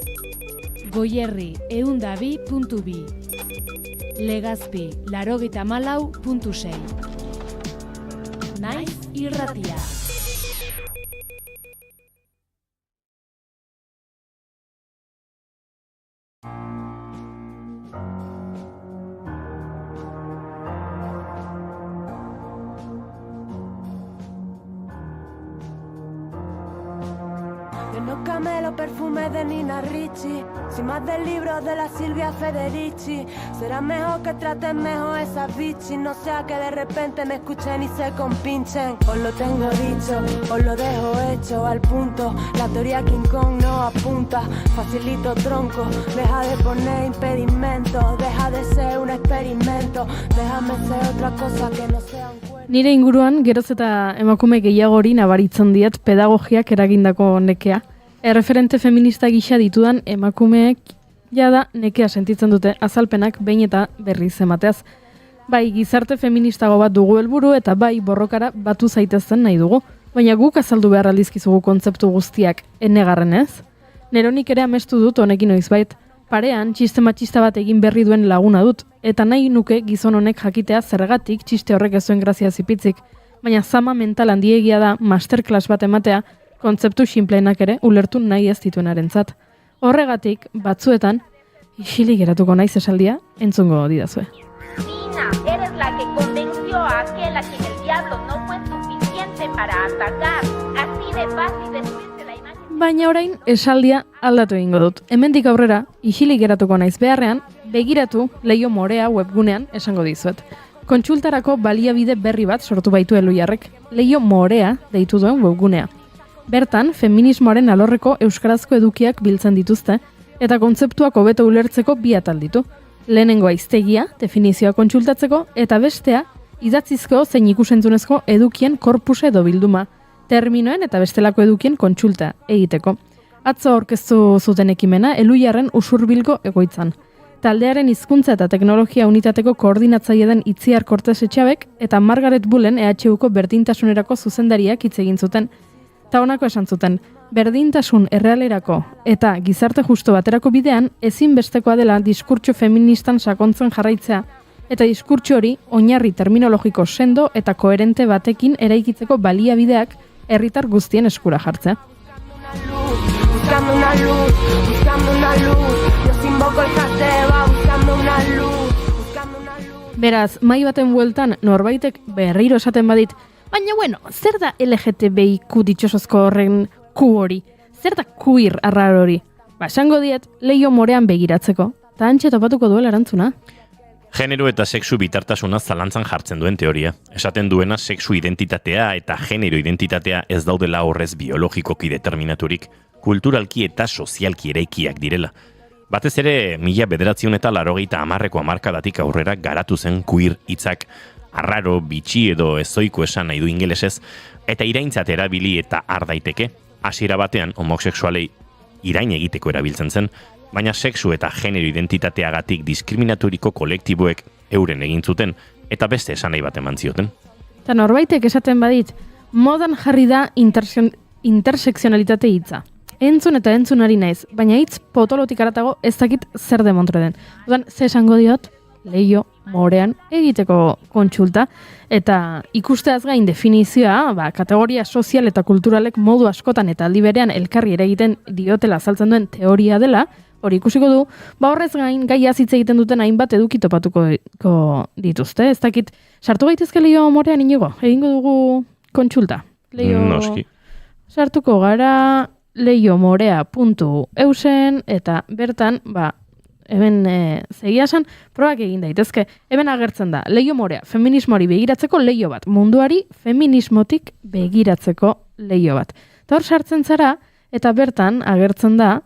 Goierri, 102.2. Legazpi, 94.6. Naiz irratia. No camelo perfume de Nina Ricci, sin más del libro de la Silvia Federici. Será mejor que traten mejor esas bichis, no sea que de repente me escuchen y se compinchen. Os lo tengo dicho, os lo dejo hecho al punto. La teoría King Kong no apunta, facilito tronco. Deja de poner impedimentos, deja de ser un experimento. Déjame ser otra cosa que no sea un cuerpo. Nire inguruan, geroz eta emakume gehiagori nabaritzen diet pedagogiak eragindako nekea. Erreferente feminista gisa ditudan emakumeek jada nekea sentitzen dute azalpenak behin eta berriz emateaz. Bai, gizarte feministago bat dugu helburu eta bai borrokara batu zaitezen nahi dugu, baina guk azaldu behar aldizkizugu kontzeptu guztiak enegarren ez. Neronik ere amestu dut honekin noizbait, parean txiste matxista bat egin berri duen laguna dut, eta nahi nuke gizon honek jakitea zergatik txiste horrek ez zuen grazia zipitzik, baina zama mental handiegia da masterclass bat ematea, kontzeptu xinpleenak ere ulertu nahi ez dituenarentzat. Horregatik, batzuetan, isilik geratuko naiz esaldia, entzungo didazue. Nina, eres la que convenció a aquel a quien el diablo no fue suficiente para atacar. Así de fácil destruirse la imagen. Baina orain, esaldia aldatu egingo dut. Hemendik aurrera, isilik geratuko naiz beharrean, begiratu Leio Morea webgunean esango dizuet. Kontsultarako baliabide berri bat sortu baitu Eluiarrek, Leio Morea deitu duen webgunea. Bertan, feminismoaren alorreko euskarazko edukiak biltzen dituzte, eta kontzeptuak hobeto ulertzeko bi atal ditu. Lehenengoa hiztegia, definizioa kontsultatzeko, eta bestea, idatzizko zein ikusentzunezko edukien korpuse edo bilduma, terminoen eta bestelako edukien kontsulta egiteko. Atzo aurkeztu zuten ekimena Eluiarren Usurbilgo egoitzan. Taldearen hizkuntza eta teknologia unitateko koordinatzaile den Itziar Kortes Etxabek eta Margaret Bullen EHUko berdintasunerako zuzendariak hitz egin zuten. Ta honako esan zuten, berdintasun errealerako eta gizarte justo baterako bidean ezinbestekoa dela diskurtso feministan sakontzen jarraitzea, eta diskurtso hori oinarri terminologiko sendo eta koherente batekin eraikitzeko baliabideak herritar guztien eskura jartzea. Beraz, mahai baten bueltan norbaitek berriro esaten badit, baina bueno, zer da LGTBIQ ditxosozko horren Q hori? Zer da queer arrar hori? Esango diet, Leio Morean begiratzeko, eta antxe topatuko duela erantzuna. Genero eta sexu bitartasuna zalantzan jartzen duen teoria. Esaten duena sexu identitatea eta genero identitatea ez daudela horrez biologikoki determinaturik, kulturalki eta sozialki eraikiak direla. Batez ere, 1980ko hamarkadatik aurrera garatu zen queer hitzak, arraro, bitxi edo ezoiko esan nahi du ingelesez, eta iraintzat erabili eta har daiteke, hasiera batean homosexualei irain egiteko erabiltzen zen, baina sexu eta genero identitateagatik diskriminaturiko kolektiboek euren egin zuten eta beste esanai bat eman zioten. Eta norbaitek esaten badit, modan jarri da interseksionalitate hitza. Entzun eta entzunari naiz, baina hitz potolotik aratago ez dakit zer demontre den. Odan, ze esango diot, Leiho Morean egiteko kontsulta, eta ikusteaz gain definizioa, kategoria sozial eta kulturalek modu askotan eta aldi berean elkarri ere egiten diotela azaltzen duen teoria dela, hori ikusiko du, horrez gain gaia hitz egiten duten hainbat eduki topatuko dituzte. Ez dakit, sartu gaitezke Leiho Morean inigo, egingo dugu kontsulta. Noski. Sartuko gara leiomorea.eusen eta bertan, hemen zegia esan, probak egin daitezke. Hemen agertzen da, Leiho Morea, feminismoari begiratzeko leiho bat. Munduari feminismotik begiratzeko leiho bat. Eta hor sartzen zara, eta bertan agertzen da,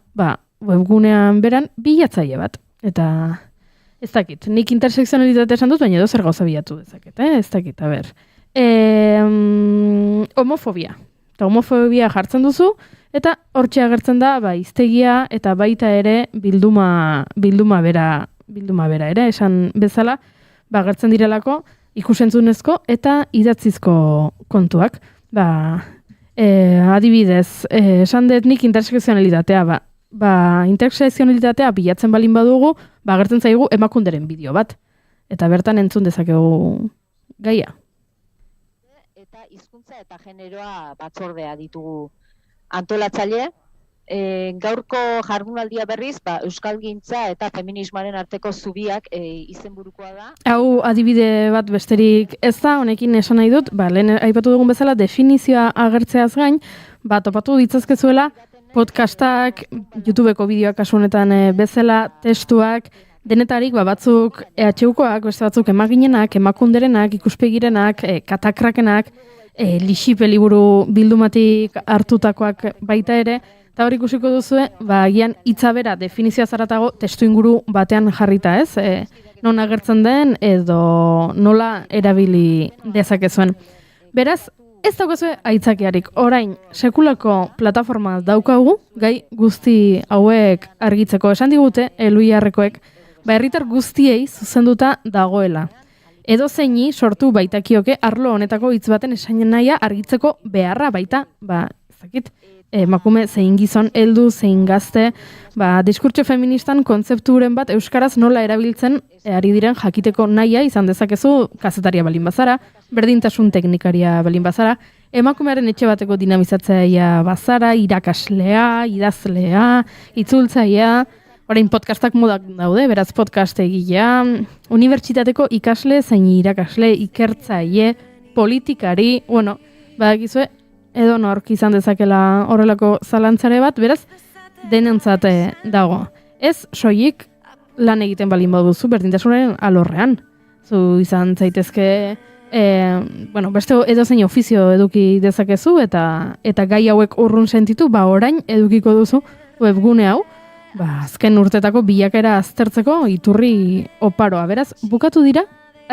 webgunean beran bilatzaile bat. Eta ez dakit, nik interseksionalitate esan dut, baina edo zer gauza bilatu dezaket, ez dakit, a ber. Homofobia. Eta homofobia jartzen duzu, eta hortxe agertzen da, hiztegia eta baita ere bilduma bera ere, esan bezala, agertzen direlako ikusentzunezko eta idatzizko kontuak. Adibidez, esan dut nik interseksionalitatea, interseksionalitatea bilatzen balin badugu, agertzen zaigu emakunderen bideo bat. Eta bertan entzun dezakegu gaia. Eta hizkuntza eta generoa batzordea ditugu antolatzaile. Gaurko jardunaldia berriz, euskalgintza eta feminismoaren arteko zubiak izenburukoa da. Hau adibide bat besterik ez da, honekin esan nahi dut, lehen aipatu dugun bezala definizioa agertzeaz gain, topatu ditzazkezuela podcastak, YouTubeko bideoak kasu honetan bezala, testuak, denetarik batzuk EHUkoak, beste batzuk emaginenak, emakunderenak, ikuspegirenak, katakrakenak, lixipe liburu bildumatik hartutakoak baita ere, eta hori ikusiko duzue, agian hitza bera definizioa zaratago testu inguru batean jarrita ez, non agertzen den edo nola erabili dezakezuen. Beraz, ez daukazue aitzakiarik, orain sekulako plataforma daukagu, gai guzti hauek argitzeko esan digute, Eluiarrekoek, herritar guztiei zuzenduta dagoela. Edo zeini sortu baitakioke arlo honetako hitz baten esan nahia argitzeko beharra baita, ezakit, emakume zein gizon heldu zein gazte, diskurtso feministan kontzepturen bat euskaraz nola erabiltzen ari diren jakiteko nahia izan dezakezu kazetaria balin bazara, berdintasun teknikaria balin bazara, emakumearen etxe bateko dinamizatzailea bazara, irakaslea, idazlea, itzultzailea, orain podcastak modak daude, beraz podcast egilea, unibertsitateko ikasle zein irakasle, ikertzaile, politikari, badakizue, edo nork izan dezakela horrelako zalantzare bat, beraz, denentzat dago. Ez soilik lan egiten balin baduzu berdintasunaren alorrean. Zu izan zaitezke, beste edo zein ofizio eduki dezakezu, eta gai hauek urrun sentitu, orain edukiko duzu webgune hau, azken urtetako bilakera aztertzeko iturri oparoa. Beraz, bukatu dira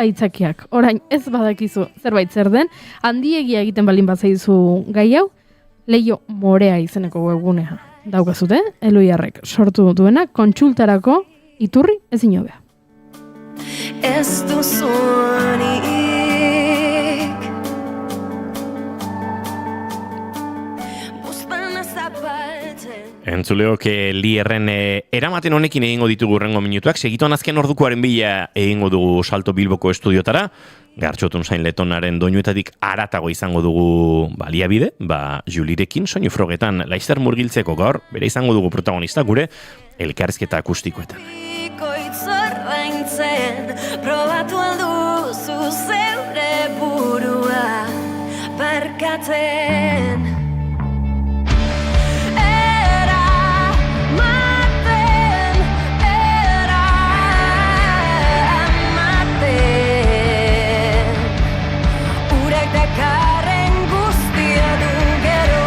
aitzakiak. Orain ez badakizu zerbait zer den, handiegia egiten balin bazaizu gai hau, Leiho Morea izeneko webgunea daukazute, Eluiarrek sortu duena, kontsultarako iturri ezin hobea. Ez duzunik buztana zapaltzen. Entzuleok Lierren eramaten honekin egingo ditugu hurrengo minutuak, segituan azken ordukoaren bila egingo dugu Salto Bilboko estudiotara, Gartxotun Sain Letonaren doinuetatik aratago izango dugu baliabide, Julirekin soinu frogetan laizter murgiltzeko gaur, bere izango dugu protagonista gure elkarrizketa akustikoetan. Probatu alduzu zeure burua barkatzen. Dakarren guztia du gero.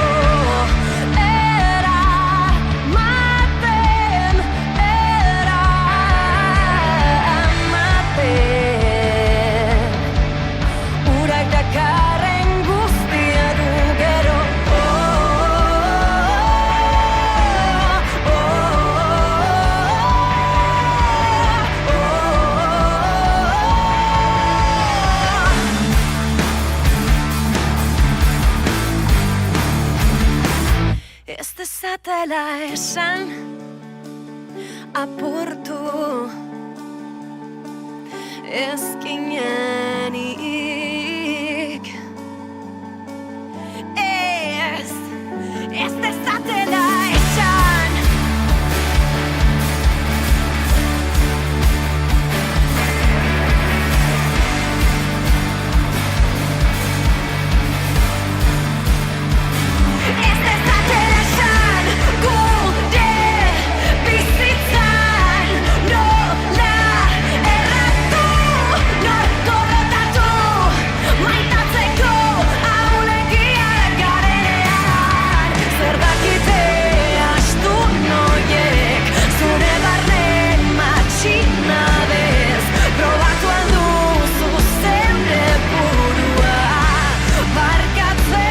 dela esan apurtu ezkinenik ez dezatela esan ez dezatela esan gure bizitzan nola erratu nor gorrotatu maitatzeko ahulegiak garenean zer dakite astu noiek zure barne matxinadez probatu alduzu zeure burua barkatzen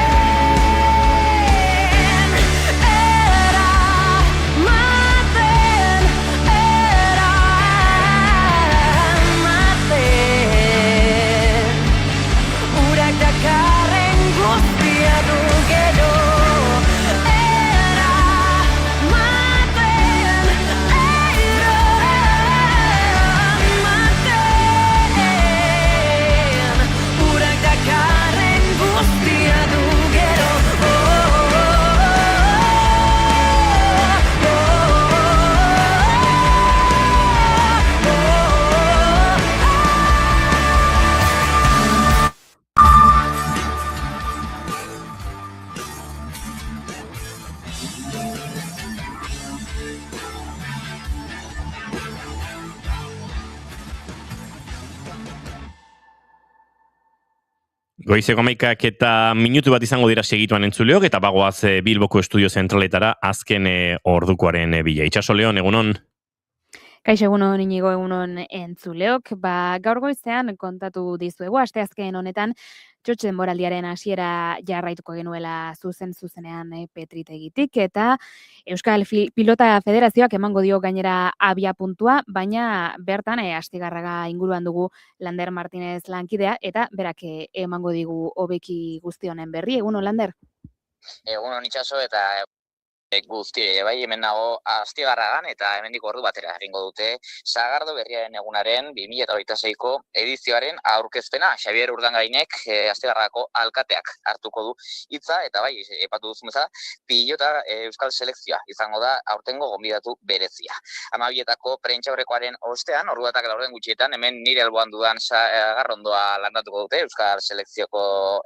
urak dakarren guztia du gero urak dakarren guztia du gero Goizeko 11 eta minutu bat izango dira segituan entzuleok, eta bagoaz Bilboko Estudio Zentraletara azken ordukoaren bila. Itxaso Leon, egunon? Kaixo egunon, Inigo, egunon entzuleok. Gaur goizean kontatu dizuegu, asteazken honetan, txotxe denboraldiaren hasiera jarraituko genuela zuzenean Petritegitik, eta Euskal Pilota Federazioak emango dio gainera abia puntua, baina bertan Astigarraga inguruan dugu Lander Martinez lankidea, eta berak emango digu hobeki guzti honen berri. Egunon, Lander? Egunon Itxaso, eta guzti, bai, hemen nago Astigarragan eta hemendik ordu batera egingo dute Sagardo Berriaren egunaren 2026ko edizioaren aurkezpena. Xabier Urdangainek Astigarragako alkateak hartuko du hitza, eta bai, epatu duzu bezala, pilota euskal selekzioa izango da aurtengo gonbidatu berezia. 12etako prentsaurrekoaren ostean, ordu batak laurden gutxietan, hemen nire alboan dudan Sagarrondoa landatuko dute euskal selekzioko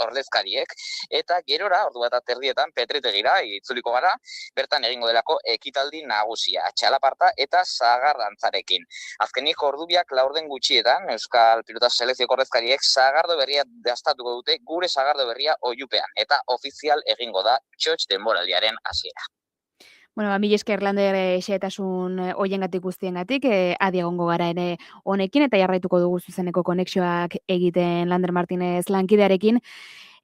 ordezkariek, eta gerora, ordu bat aterdietan, Petritegira itzuliko gara, bertan egingo delako ekitaldi nagusia, txalaparta eta sagarrantzarekin. Azkenik ordubiak laurden gutxietan, Euskal Pilota Selekzioko ordezkariek Sagardo Berria dastatuko dute gure Sagardo Berria oiupean, eta ofizial egingo da txotx denboraldiaren hasiera. Bueno, mila esker Lander xehetasun hoiengatik guztiengatik, adi egongo gara ere honekin, eta jarraituko dugu zuzeneko konexioak egiten Lander Martinez lankidearekin.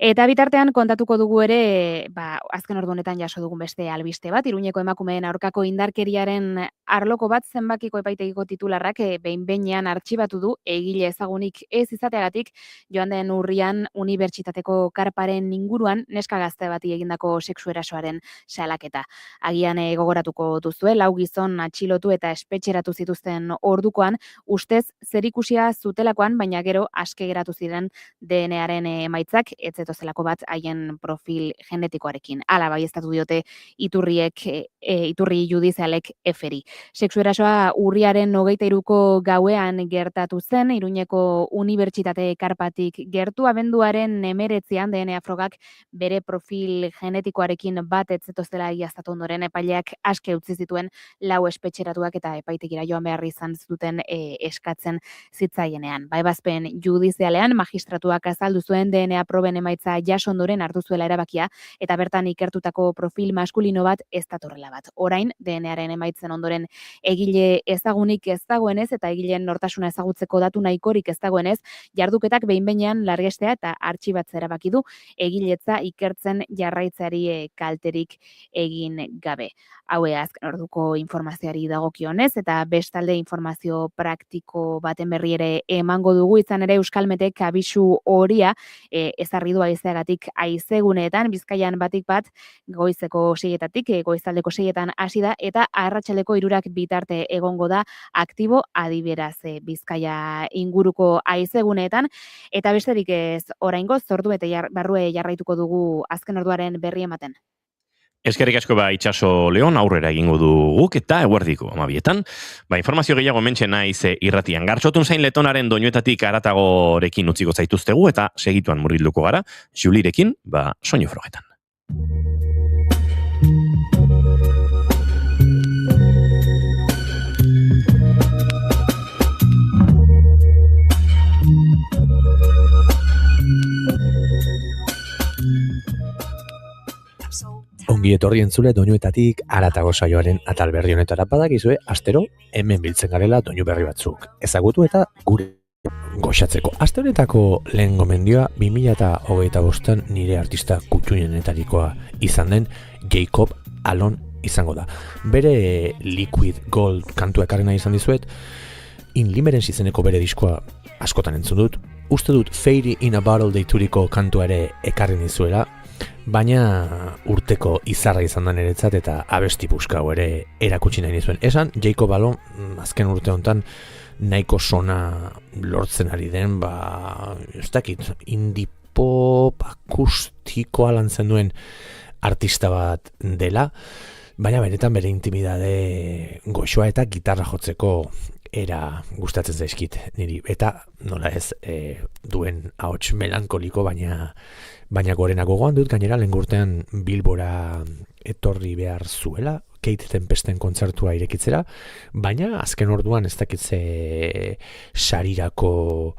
Eta bitartean kontatuko dugu ere, azken ordu honetan jaso dugun beste albiste bat, Iruñeko emakumeen aurkako indarkeriaren arloko bat zenbakiko epaitegiko titularrak behin-behinean artxibatu du egile ezagunik ez izateagatik joan den urrian unibertsitateko karparen inguruan neska gazte bati egindako sexu erasoaren salaketa. Agian gogoratuko duzue, 4 gizon atxilotu eta espetxeratu zituzten ordukoan, ustez zerikusia zutelakoan, baina gero aske geratu ziren DNA-aren emaitzak, zelako bat haien profil genetikoarekin. Hala baieztatu diote iturri judizialek eferi. Sexu erasoa urriaren 23ko gauean gertatu zen, Iruñeko unibertsitate karpatik gertu, abenduaren 19an DNA frogak bere profil genetikoarekin bat etzetozela egiaztatu ondoren epaileak aske utzi zituen 4 espetxeratuak eta epaitekira joan behar izan zuten eskatzen zitzaienean. Ebazpen judizialean magistratuak azaldu zuen DNA proben emaitza jaso ondoren hartu zuela erabakia, eta bertan ikertutako profil maskulino bat ez datorrela bat. Orain, DNA-aren emaitzen ondoren egile ezagunik ez dagoenez eta egileen nortasuna ezagutzeko datu nahikorik ez dagoenez, jarduketak behin-behinean largestea eta artxibatzea erabaki du egiletza ikertzen jarraitzeari kalterik egin gabe. Haue azken orduko informazioari dagokionez, eta bestalde informazio praktiko baten berri ere emango dugu, izan ere Euskalmetek abisu horia ezarri du haizeagatik haizeguneetan, Bizkaian batik bat goizeko 6-etatik, goizaldeko 6-etan hasi da, eta arratsaldeko 3 bitarte egongo da aktibo adiberaz Bizkaia inguruko haizeguneetan, eta besterik ez oraingoz ordu eta barrue jarraituko dugu azken orduaren berri ematen. Eskerrik asko Itxaso Leon, aurrera egingo duguk eta eguerdiko 12etan. Informazio gehiago hementxe naiz irratian. Gartxotun zain Letonaren doinuetatik haratagorekin utziko zaituztegu eta segituan murgilduko gara, Julirekin, soinu frogetan. Ongi etorri entzule doinuetatik haratago saioaren atal berri honetara badakizue astero hemen biltzen garela doinu berri batzuk. Ezagutu eta gure goxatzeko. Aste honetako lehen gomendioa 2025an nire artista kuttunenetarikoa izan den Jacob Alon izango da. Bere Liquid Gold kantua ekarrena izan dizuet, In Limerence izeneko bere diskoa askotan entzun dut. Uste dut Fairy in a Bottle deituriko kantua ere ekarri dizuela, baina urteko izarra izan da niretzat eta abesti puskau ere erakutsi nahi nizuen. Esan, Jacob Alon azken urte honetan nahiko sona lortzen ari den, ez dakit, indie pop akustikoa lantzen duen artista bat dela, baina benetan bere intimidade goxoa eta gitarra jotzeko era gustatzen zaizkit niri. Eta nola ez duen ahots melankoliko, baina gorena gogoan dut gainera lehengurtean Bilbora etorri behar zuela, Kate Tempesten kontzertua irekitzera, baina azken orduan ez dakitze sarirako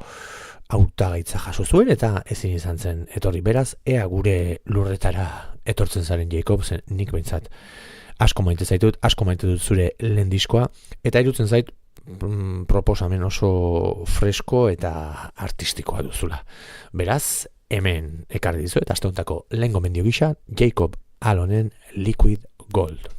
hautagaitza jaso zuen eta ezin izan zen etorri. Beraz, ea gure lurretara etortzen zaren Jacob, zen nik behintzat asko maite zaitut, asko maite dut zure lehen diskoa, eta irutzen zait proposamen oso fresko eta artistikoa duzula. Beraz, hemen ekarri dizu eta aste hontako lehen gomendio gisa Jacob Alonen Liquid Gold.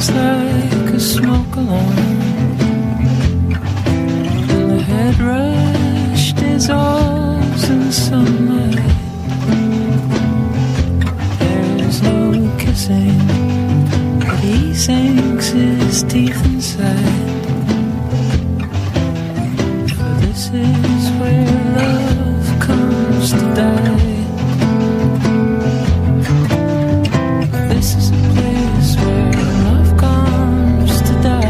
looks like a smoke alarm, and the headrush dissolves in sunlight. There's no kissing, but he sinks his teeth inside. For this is where love comes to die. This is a place where love comes to die.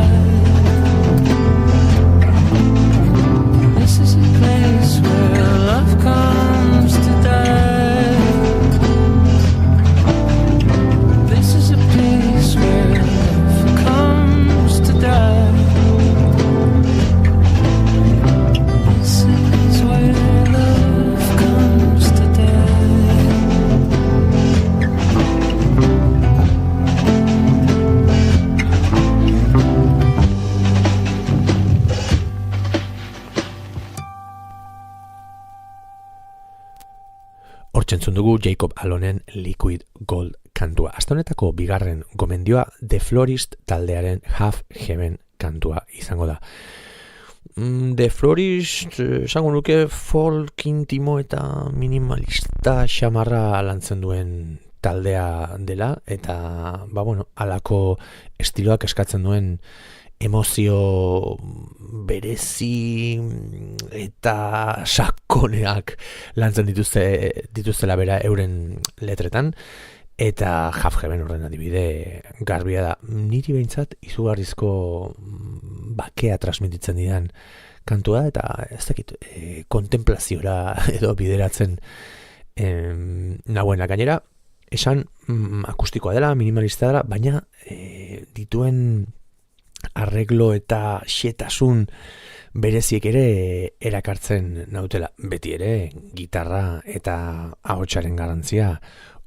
This is a place where love comes to die. This is a place where love comes to die. This is where love comes to die. Hortzentzun dugu Jacob Alonen Liquid Gold kantua. Aste honetako bigarren gomendioa The Florist taldearen Half Heaven kantua izango da. The Florist, esango nuke folk intimo eta minimalista xamarra lantzen duen taldea dela, eta halako estiloak eskatzen duen emozio berezi eta sakoneak lantzen dituztela bera euren letretan, eta Half Heaven horren adibide garbia da. Niri behintzat izugarrizko bakea transmititzen didan kantua, eta ez dakit kontemplaziora edo bideratzen nagoena. Gainera, esan akustikoa dela, minimalista dela, baina dituen arreglo eta xetasun bereziek ere erakartzen nautela. Beti ere, gitarra eta ahotsaren garantzia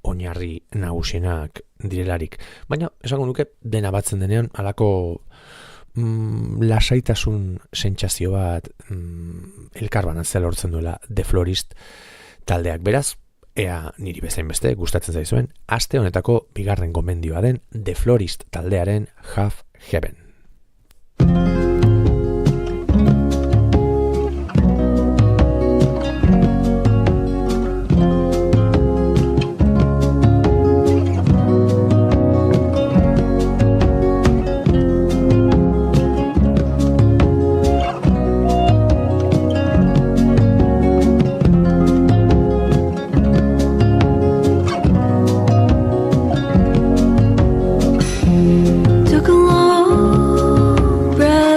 oinarri nagusienak direlarik. Baina, esango nuke, dena batzen denean, halako lasaitasun sentsazio bat elkarbanatzea lortzen duela The Florist taldeak. Beraz, ea niri bezain beste gustatzen zaizuen, aste honetako bigarren gomendioa den The Florist taldearen Half Heaven. Took a long breath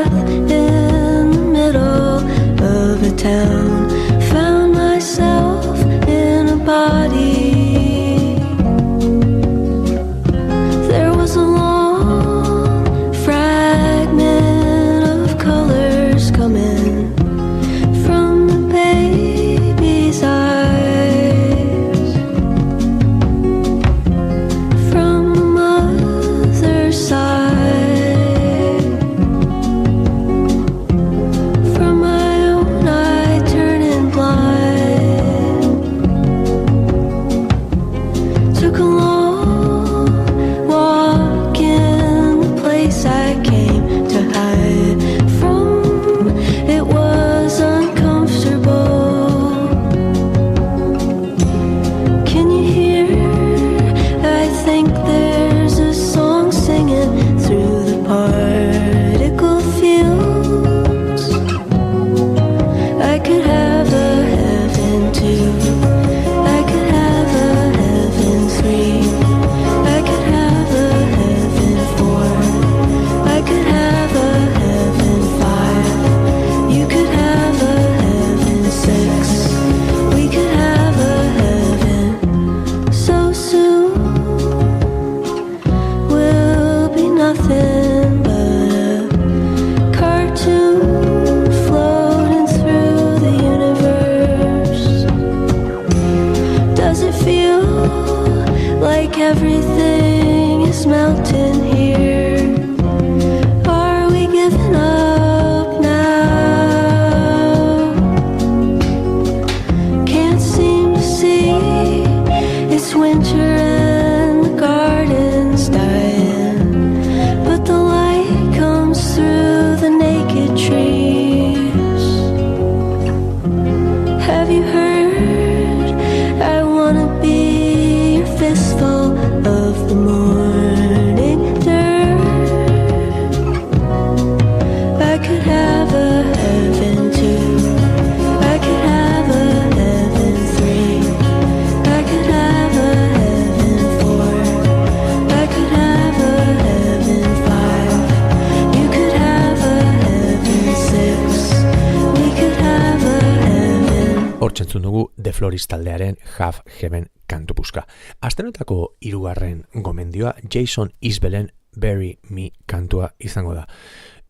entzun dugu The Florist taldearen Have Heaven kantu puska. Astenetako 3. gomendioa Jason Isbellen Bury Me kantua izango da.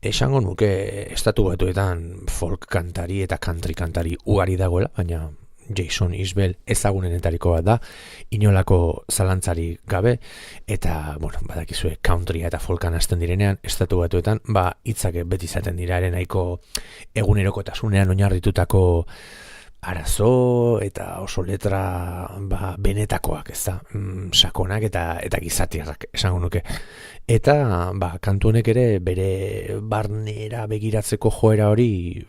Esango nuke estatu batuetan folk kantari eta country kantari ugari dagoela, baina Jason Isbell ezagunenetariko bat da, inolako zalantzari gabe, eta, badakizue, countrya eta folkan hasten direnean, estatu batuetan, hitzak beti izaten dira ere nahiko egunerokotasunean oinarritutako arazo eta oso letra benetakoak, ez da, sakonak eta gizatiarrak esango nuke. Eta kantu honek ere bere barnera begiratzeko joera hori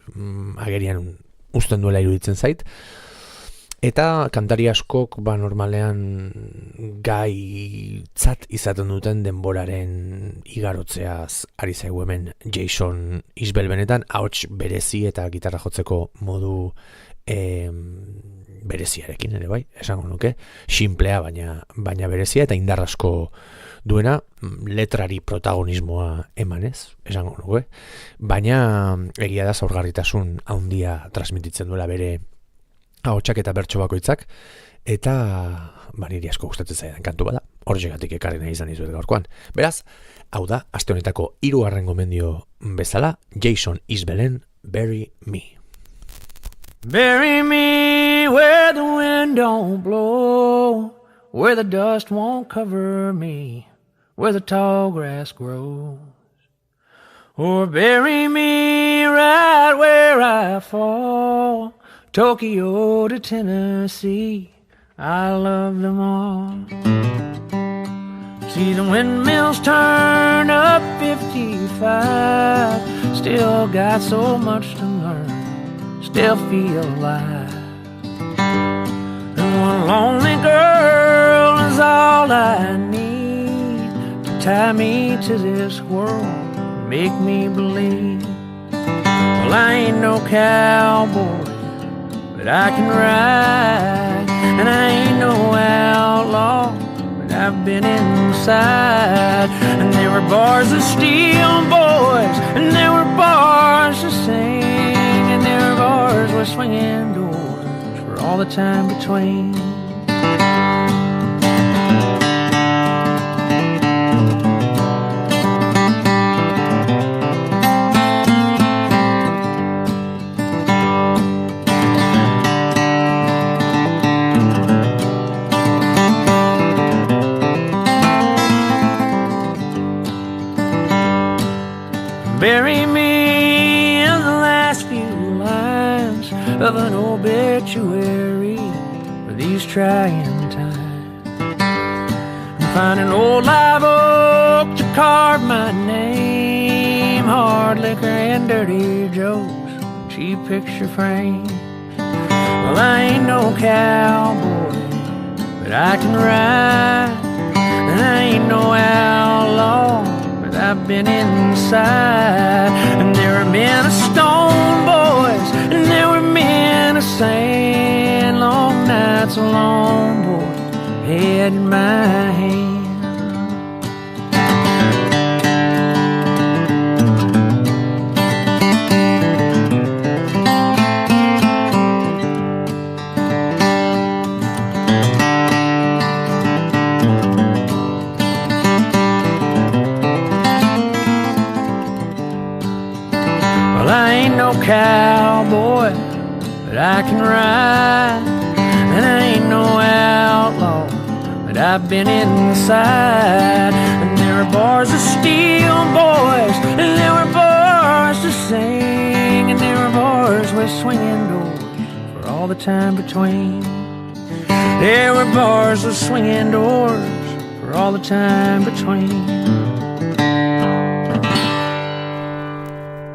agerian uzten duela iruditzen zait. Eta kantari askok normalean gaitzat izaten duten denboraren igarotzeaz ari zaigu hemen Jason Isbell benetan ahots berezi eta gitarra jotzeko modu bereziarekin ere bai, esango nuke, simplea baina berezia eta indar asko duena, letrari protagonismoa emanez, esango nuke, baina egia da zaurgarritasun handia transmititzen duela bere ahotsak eta bertso bakoitzak, eta niri asko gustatzen zaidan kantu bada, horregatik ekarri nahi izan dizuet gaurkoan. Beraz, hau da, aste honetako 3. gomendio bezala, Jason Isbellen Bury Me. Bury me where the wind don't blow, where the dust won't cover me, where the tall grass grows. Or bury me right where I fall, Tokyo to Tennessee, I love them all. See the windmills turn up 55, still got so much to learn, still feel alive. And one lonely girl is all I need to tie me to this world, make me believe. Well, I ain't no cowboy, but I can ride, and I ain't no outlaw, but I've been inside. And there were bars of steel, boys, and there were bars to sing, and there were bars with swinging doors for all the time between. Bury me in the last few lines of an obituary for these trying times. And find an old live oak to carve my name, hard liquor and dirty jokes, cheap picture frames. Well, I ain't no cowboy, but I can ride, and I ain't no outlaw, I've been inside. And there were men of stone, boys, and there were men of sand, long nights alone, boys, head in my hand. Cowboy, but I can ride, and I ain't no outlaw, but I've been inside. And there are bars of steel, boys, and there were bars to sing, and there were bars with swinging doors for all the time between. There were bars with swinging doors for all the time between.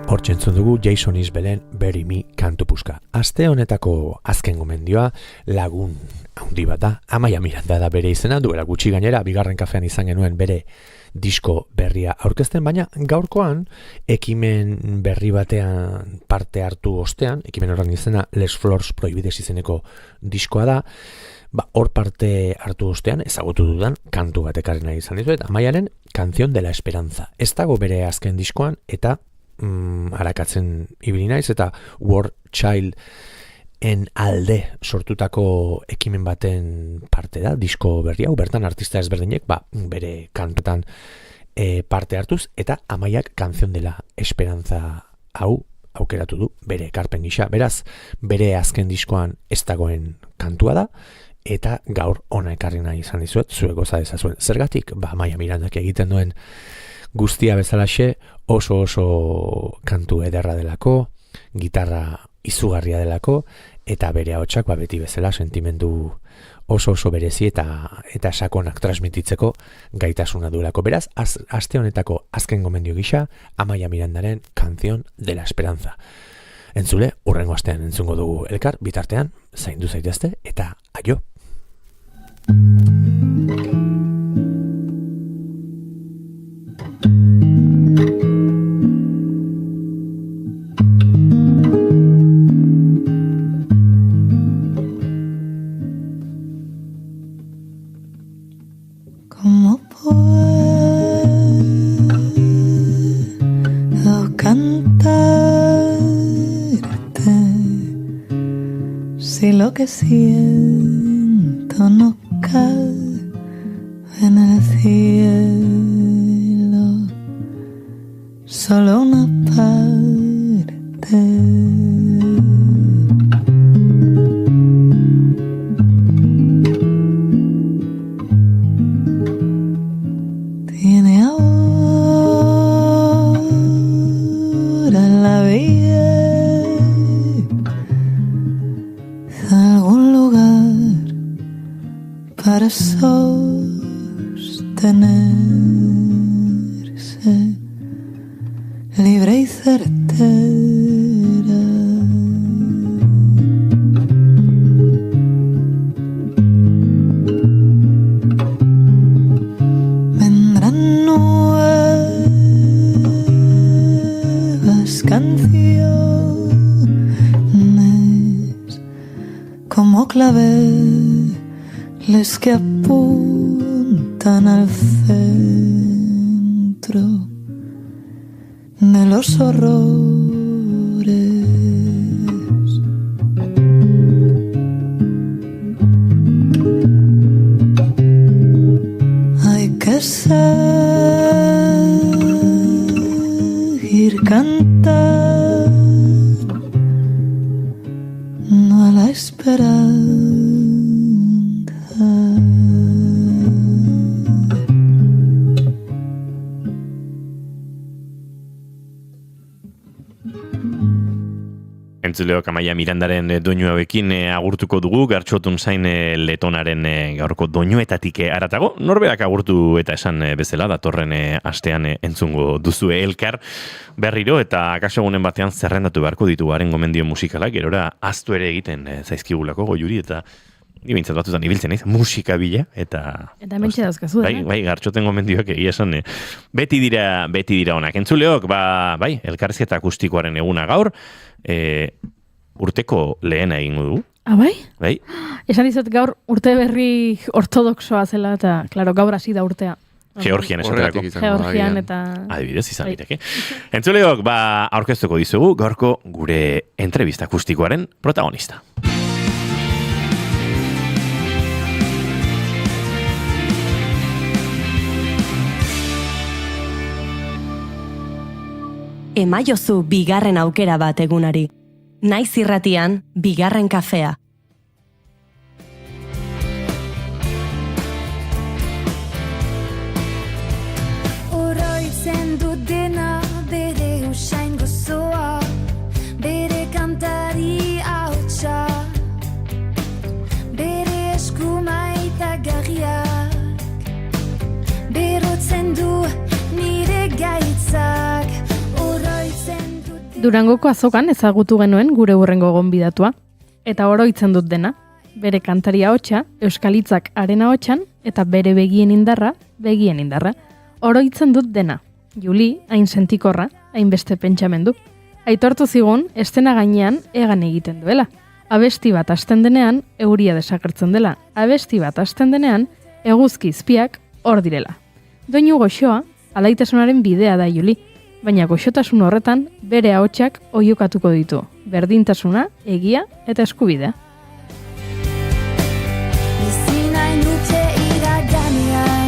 Hortxe entzun dugu Jason Isbellen Bury Me kantu puska. Aste honetako azken gomendioa lagun handi bat da. Amaia Miranda da bere izena, duela gutxi gainera, bigarren kafean izan genuen bere disko berria aurkezten, baina gaurkoan ekimen berri batean parte hartu ostean, ekimen horren izena Les Flors Prohibides izeneko diskoa da, hor parte hartu ostean ezagutu dudan kantu bat ekarri nahi izan dizuet, Amaiaren Canción de la Esperanza. Ez dago bere azken diskoan eta arakatzen ibili naiz eta War Child en alde sortutako ekimen baten parte da, disko berri hau, bertan artista ezberdinek, bere kantetan parte hartuz, eta Amaiak Canción de la Esperanza hau aukeratu du bere ekarpen gisa. Beraz, bere azken diskoan ez dagoen kantua da, eta gaur ona ekarri nahi izan dizuet, zuek goza dezazuen. Zergatik, Amaia Mirandak egiten duen guztia bezalaxe, oso kantu ederra delako, gitarra izugarria delako, eta bere ahotsak beti bezala sentimendu oso berezi eta sakonak transmititzeko gaitasuna duelako. Beraz, aste honetako azken gomendio gisa, Amaia Mirandaren Canción de la Esperanza. Entzule, hurrengo astean entzungo dugu elkar, bitartean, zaindu zaitezte, eta aio! ¿Cómo puedo cantarte si lo que siento no cabe en el cielo? Solo una parte. Tiene ahora la vida algún lugar para sostenerse, libre y certera. Vendrán nuevas canciones como claveles que apuntan al centro de los horrores. Hay que seguir cantando a la esperanza. Entzuleok Amaia Mirandaren doinu hauekin agurtuko dugu, Gartxotun zain letonaren gaurko doinuetatik haratago. Norberak agurtu eta esan bezala, datorren astean entzungo duzue elkar berriro, eta akasegunen batean zerrendatu beharko ditu garen gomendio musikalak, gerora aztu ere egiten zaizkigulako Goiuri, eta bintzat batutan ibiltzen ez, musika bila, eta mentxe dauzkazu, bai, Gartxoten gomendioak egia esan, beti dira onak. Entzuleok, bai, elkarrizketa akustikoaren eguna gaur, urteko lehena egingo dugu. Bai? Bai. Esan dizut gaur urte berri ortodoxoa zela, eta, klaro, gaur hasi da urtea. Georgian esaterako. Georgian eta... Adibidez, izan liteke. Entzuleok, aurkeztuko dizugu gaurko gure entrevista akustikoaren protagonista. Emaiozu bigarren aukera bat egunari. Naiz irratian, bigarren kafea. Oroitzen dut dena bere usain gozoa, bere kantari ahotsa, bere eskuma eta garriak, berotzen du nire gaitzak. Durangoko azokan ezagutu genuen gure hurrengo gonbidatua, eta oroitzen dut dena, bere kantaria ahotsa, euskalitzak haren ahotsan, eta bere begien indarra. Oroitzen dut dena, Juli, hain sentikorra, hain beste pentsamendu. Aitortu zigun, estena gainean egan egiten duela. Abesti bat hasten denean, euria desagertzen dela. Abesti bat hasten denean, eguzki izpiak hor direla. Doinu goxoa, alaitasunaren bidea da Juli. baina goxotasun horretan bere ahotsak oiukatuko ditu. Berdintasuna, egia eta eskubidea. Bizi nahi nuke iraganean,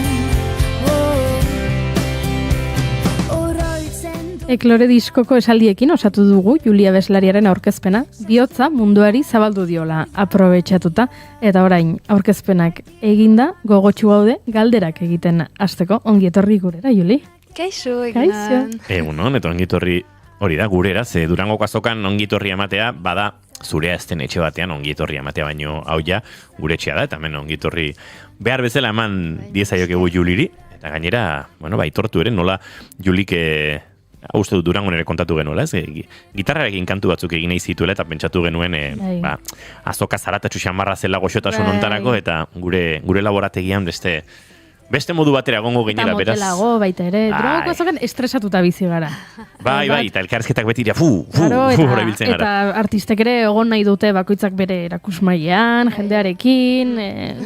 Eklore diskoko esaldiekin osatu dugu Julia Beslariaren aurkezpena, bihotza munduari zabaldu diola aprobetxatuta, eta orain aurkezpenak eginda, gogotsu gaude galderak egiten hasteko. Ongi etorri gurera, Juli? Kaixo, egunan. Egunon, eta ongi etorri hori da gurera, ze Durangoko azokan ongi etorri ematea, bada zurea ezten etxe batean ongi etorri ematea, baino hau ja gure etxea da, eta hemen ongi etorri behar bezala eman diezaiokegu Juliri, eta gainera, aitortu ere, nola Julik uste dut Durangon ere kontatu genuela, ez? Gitarrarekin kantu batzuk egin nahi zituela eta pentsatu genuen azoka zaratatxu xamarra zela goxotasun ontarako eta gure laborategian beste modu batera gongo gainera, beraz. Eta motelago baita ere, Durangoko azokan estresatuta bizi gara. Bai, eta elkarrizketak beti dira, hori biltzen gara. Eta artistek ere egon nahi dute bakoitzak bere erakusmailean, jendearekin,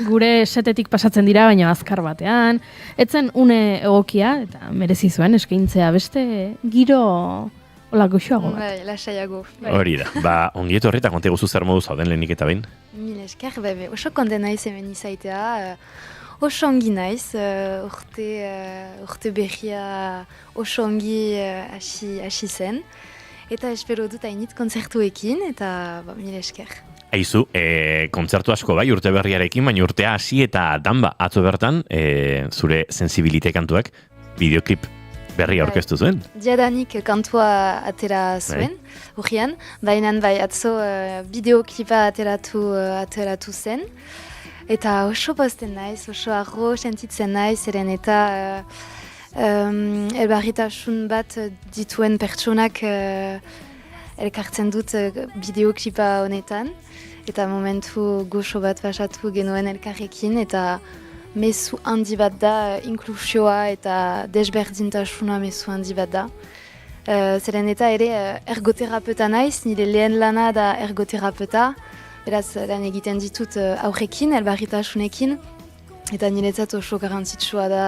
gure setetik pasatzen dira, baina azkar batean. Etzen une egokia, eta merezi zuen eskaintzea beste giro hola goxoago bat. Bai, lasaiago. Hori da, ongi etorri eta konte gozu zer modu zauden lehenik eta behin. Mil esker, oso konten naiz hemen izaitea, oso ongi naiz, urte berria oso ongi hasi zen, eta espero dut hainit kontzertuekin, eta mil esker. Aizu, kontzertu asko bai urte berriarekin, baina urtea hasi eta danba atzo bertan, zure sensibilite kantuak, bideoklip berria aurkeztu zuen. Diadanik kantua atera zuen, urrian, baina bai atzo bideoklipa ateratu zen, eta oso pozten naiz, oso arro sentitzen naiz, zeren eta elbarritasun bat dituen pertsonak elkartzen dut bideoklipa honetan, eta momentu goxo bat pasatu genuen elkarrekin, eta mezu handi bat da, inklusioa eta desberdintasuna mezu handi bat da. Zeren eta ere ergoterapeuta naiz, nire lehen lana da ergoterapeuta, beraz, lan egiten ditut aurrekin, elbarritasunekin, eta niretzat oso garrantzitsua da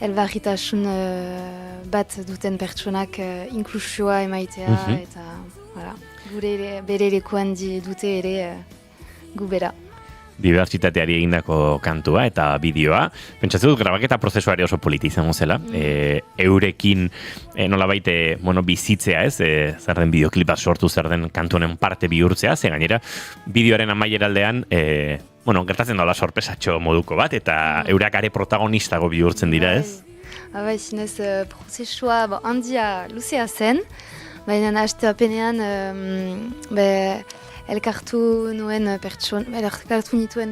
elbarritasun bat duten pertsonak inklusioa emaitea, eta bere lekuan dute ere gubera. Dibertsitateari egindako kantua eta bideoa. Pentsatzen dut, grabaketa prozesuari oso polita izango zela. Eurekin nolabait bizitzea, ez? Zer den bideoklipa sortu, zer den kantu honen parte bihurtzea, ze gainera bideoaren amaieraldean gertatzen daula sorpresatxo moduko bat, eta eurak are protagonistago bihurtzen dira, ez? Bai, zinez, prozesua handia luzea zen, baina asteapenean elkartu nituen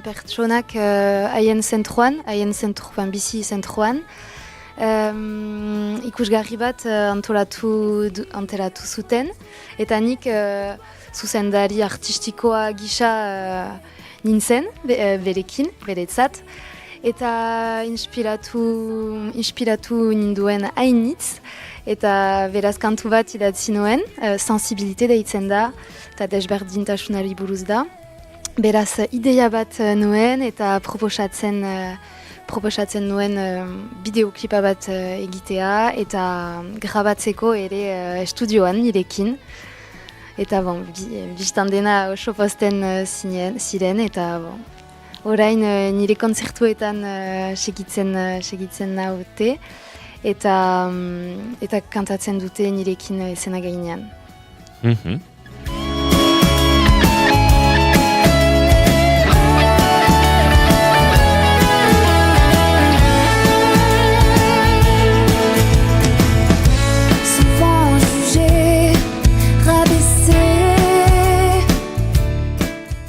pertsonak haien zentruan, bizi zentruan, ikusgarri bat antolatu zuten, eta nik zuzendari artistikoa gisa nintzen, beretzat, eta inspiratu ninduen hainitz, eta beraz kantu bat idatzi nuen, sensibilite deitzen da, eta desberdintasunari buruz da. Beraz, ideia bat nuen eta proposatzen nuen bideoklipa bat egitea eta grabatzeko ere estudioan nirekin. Eta biztan dena oso posten ziren eta orain nire kontzertuetan segitzen naute eta kantatzen dute nirekin esena gainean.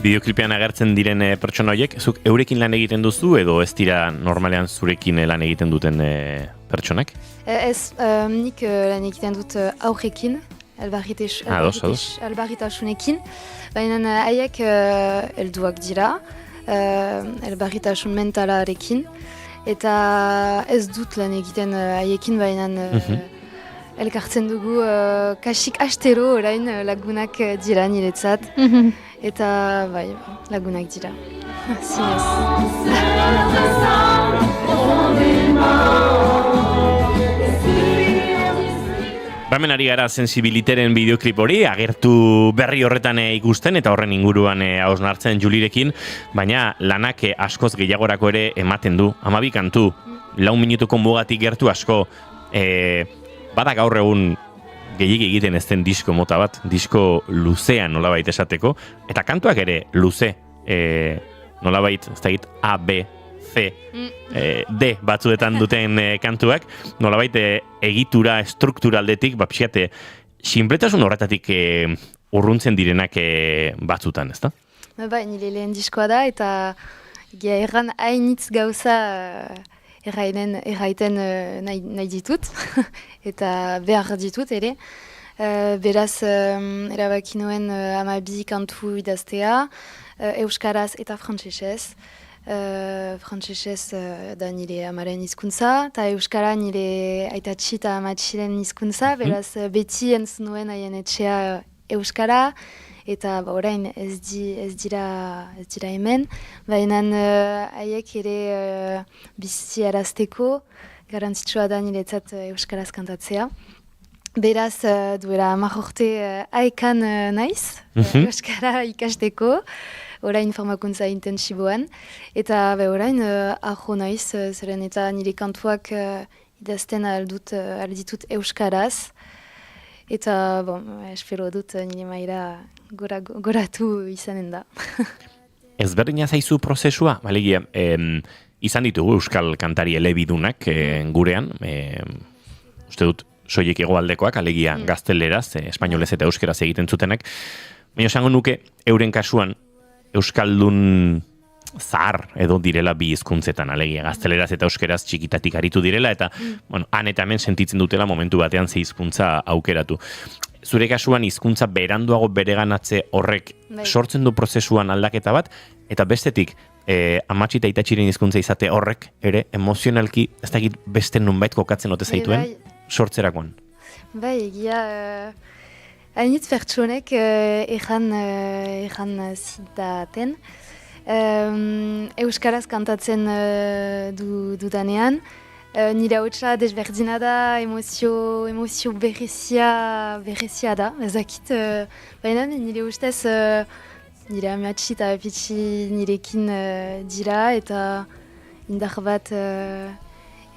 Bideoklipean agertzen diren pertsona horiek, zuk eurekin lan egiten duzu edo ez dira normalean zurekin lan egiten duten pertsonak? Ez, nik lan egiten dut aurrekin, elbarritasunekin, baina haiek helduak dira, elbarritasun mentalarekin, eta ez dut lan egiten haiekin, baina elkartzen dugu kasik astero orain lagunak dira niretzat. Eta lagunak dira. Zinez. Horramen ari gara sensibiliteren bideoklip hori, agertu berri horretan ikusten eta horren inguruan hausnartzen Julirekin, baina lanak askoz gehiagorako ere ematen du. 12 kantu, 4 minutuko mugatik gertu asko, bada gaur egun gehiegi egiten ez den disko mota bat, disko luzean nolabait esateko, eta kantuak ere luze, nolabait, ez da egit A, B, C, D batzuetan duten kantuak, nolabait egitura, struktura aldetik, pixate, sinpletasun horretatik urruntzen direnak batzutan, ezta? Bai, nire lehen diskoa da, eta erran hainitz gauza erraiten nahi ditut, eta behar ditut ere. Beraz, erabaki nuen 12 kantu idaztea, euskaraz eta frantsesez. Frantsesez da nire amaren hizkuntza, eta euskara nire aitatxi eta amatxiren hizkuntza, beraz beti entzun nuen haien etxea euskara, eta orain ez dira hemen, baina haiek ere bizi arazteko garantzitsua da niretzat euskaraz kantatzea. Beraz, duela 10 urte haekan naiz, euskara ikasteko, orain formakuntza intensiboan, eta orain aho naiz, zeren eta nire kantuak idazten alditut euskaraz, eta espero dut nire maila goratu izanen da. Ezberdina zaizu prozesua, balegia, izan ditugu euskal kantari elebidunak gurean, uste dut soilik hegoaldekoak, alegia gazteleraz, espainolez eta euskeraz egiten zutenak, baina esango nuke euren kasuan euskaldun zahar edo direla bi hizkuntzetan, alegia gazteleraz eta euskeraz txikitatik aritu direla, eta han eta hemen sentitzen dutela momentu batean ze hizkuntza aukeratu. Zure kasuan hizkuntza beranduago bereganatze horrek sortzen du prozesuan aldaketa bat, eta bestetik amatxi eta itatxiren hizkuntza izate horrek ere emozionalki ez dakit beste nunbait kokatzen ote zaituen sortzerakoan. Bai, egia hainitz pertsonek erran zidaten. Euskaraz kantatzen dudanean, nire hautsa desberdina da, emozio berezia da, ezakit, baina nire ustez nire amatxi eta apitxi nirekin dira eta indar bat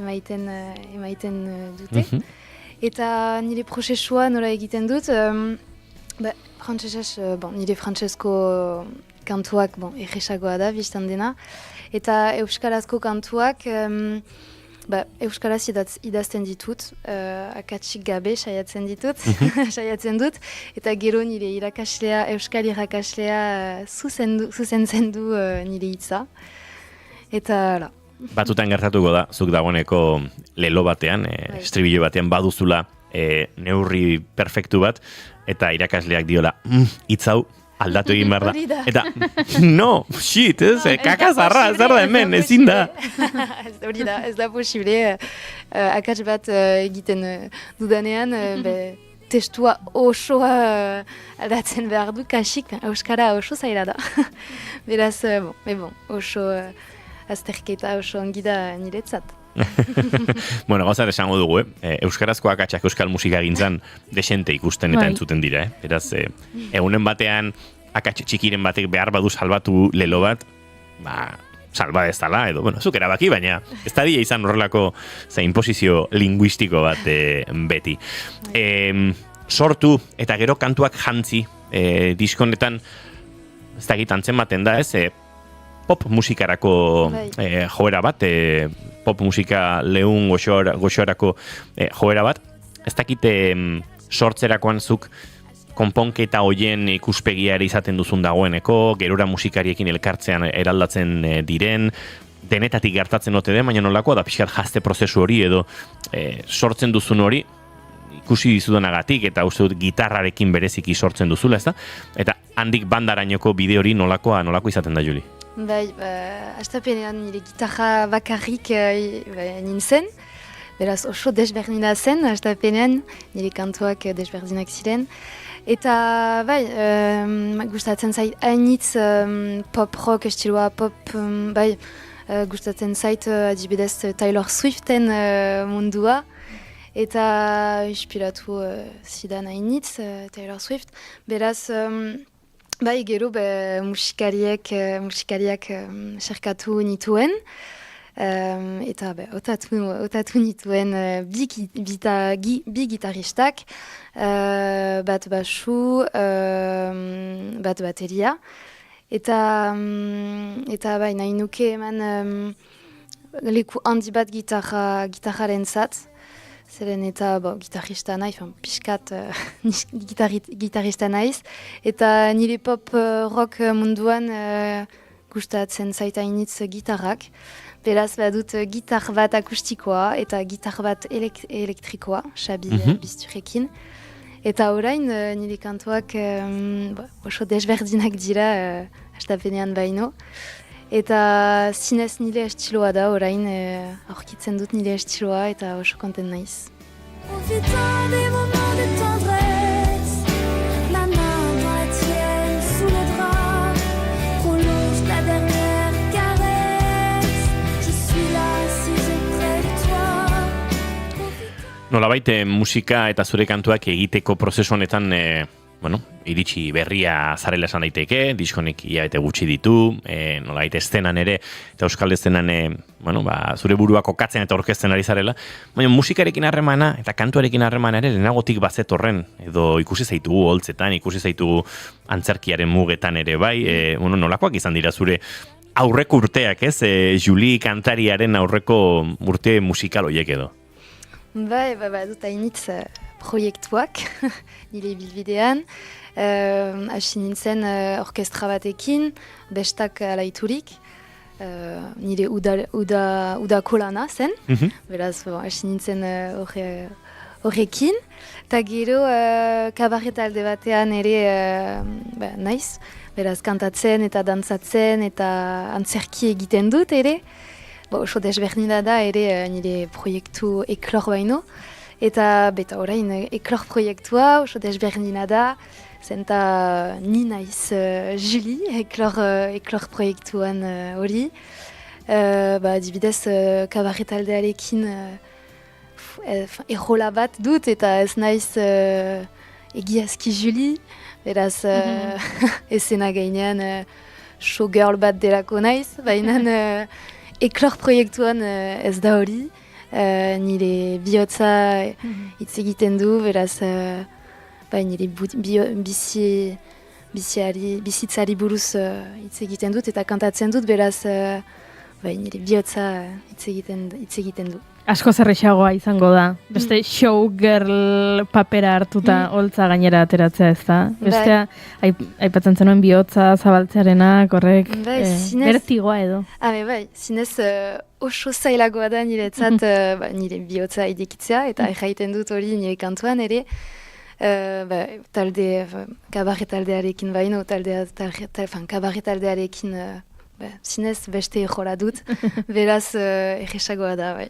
emaiten dute. Eta nire prozesua nola egiten dut, nire frantsesko kantuak erresagoa da, biztan dena. Eta euskarazko kantuak, euskaraz idazten ditut, akatsik gabe saiatzen dut, eta gero nire irakaslea, euskal irakaslea zuzentzen du nire hitza. Eta Batzutan gertatuko da, zuk dagoeneko lelo batean, estribillo batean baduzula neurri perfektu bat, eta irakasleak diola, hitzau aldatu egin behar da. Eta, no, shit, kakazarra, zer da hemen, ezin da. Hori da, ez da posible, akats bat egiten dudanean, testua osoa aldatzen behar du, kasik, euskara oso zaila da. Beraz, oso azterketa oso ongi da niretzat. Bueno, gauzat esango dugu, euskarazko akatsak euskal musika gintzan desente ikusten eta entzuten dira, Beraz, egunen batean akats txikiren batek behar badu salbatu lelo bat, salba ez dala, edo, zuk erabaki, baina ez da izan horrelako inposizio linguistiko bat beti. Sortu eta gero kantuak jantzi, diskonetan, ez da gitantzen baten da, pop musikarako joera bat, pop musika lehun goxoarako joera bat, ez dakite sortzerakoan zuk konponketa hoien ikuspegiari izaten duzun dagoeneko, gerora musikariekin elkartzean eraldatzen diren, denetatik gertatzen ote den, baina nolakoa da pixkat jazte prozesu hori edo sortzen duzun hori, ikusi dizudanagatik eta uste dut gitarrarekin bereziki sortzen duzula, ez da? Eta handik bandarainoko bide hori nolako izaten da, Juli? Bai, astapenean nire gitarra bakarrik nintzen, beraz oso desberdina zen, astapenean nire kantuak desberdinak ziren. Eta bai, gustatzen zait hainitz pop rock estiloa, gustatzen zait adibidez Taylor Swiften mundua, eta inspiratu zidan hainitz, Taylor Swift. Beraz, bai, gero musikariak serkatu nituen, eta otatu nituen bi gitaristak, bat basu, bat bateria, eta bai, nahi nuke eman leku handi bat gitarraren zat, zeren eta gitarrista nahi, pixkat gitarrista naiz, eta nire pop rock munduan gustatzen zaitainitz gitarrak. Beraz, badut gitar bat akustikoa eta gitar bat elektrikoa, Xabi Bizturekin. Eta orain, nire kantuak oso desberdinak dira, hastapenean baino. Eta zinez nire estiloa da orain, aurkitzen dut nire estiloa eta oso konten naiz. Profitant des moments de tendresse, ma main dans la tienne sous le drap, prolonge la dernière caresse, je suis là assise près de toi. Nolabait musika eta zure kantuak egiteko prozesu honetan iritsi berria zarela esan daiteke, diskonek hilabete gutxi ditu, nolabait estenan ere, eta euskal estenan zure burua kokatzen eta orkesten ari zarela, baina musikarekin harremana eta kantuarekin harremana ere lehenagotik bazetorren, edo ikusi zaitugu holtzetan, ikusi zaitugu antzerkiaren mugetan ere bai, nolakoak izan dira zure aurreko urteak, ez? Julie kantariaren aurreko urte musikal horiek edo. Bai, dut hainitz proiektuak, nire bilbidean, hasi nintzen orkestra batekin, bestak alaiturik, nire udako lana zen, beraz, hasi nintzen horrekin, eta gero kabaret alde batean ere naiz, beraz, kantatzen eta dantzatzen eta antzerki egiten dut ere, oso desberdina da ere nire proiektu eklor baino, eta orain eklor proiektua oso desberdina da, zenta ni naiz Julie eklor proiektuan hori. Dibidez kabaret aldearekin errola bat dut eta ez naiz egiazki Julie, beraz esena gainean showgirl bat delako naiz, baina eklor proiektuan ez da hori, nire bihotza hitz egiten du, beraz nire bizitzari buruz hitz egiten dut eta kantatzen dut, beraz nire bihotza hitz egiten du. Asko zerrexagoa izango da. Beste showgirl papera hartuta holtza gainera ateratzea, ez da? Bestea, aipatzen zenuen bihotza zabaltzearenak, horrek, bertigoa edo. Zinez oso zailagoa da niretzat nire bihotza idikitzea, eta erraiten dut hori nire kantuan ere, kabaret taldearekin baino, kabaret taldearekin zinez beste ejola dut, beraz egisagoa da, bai.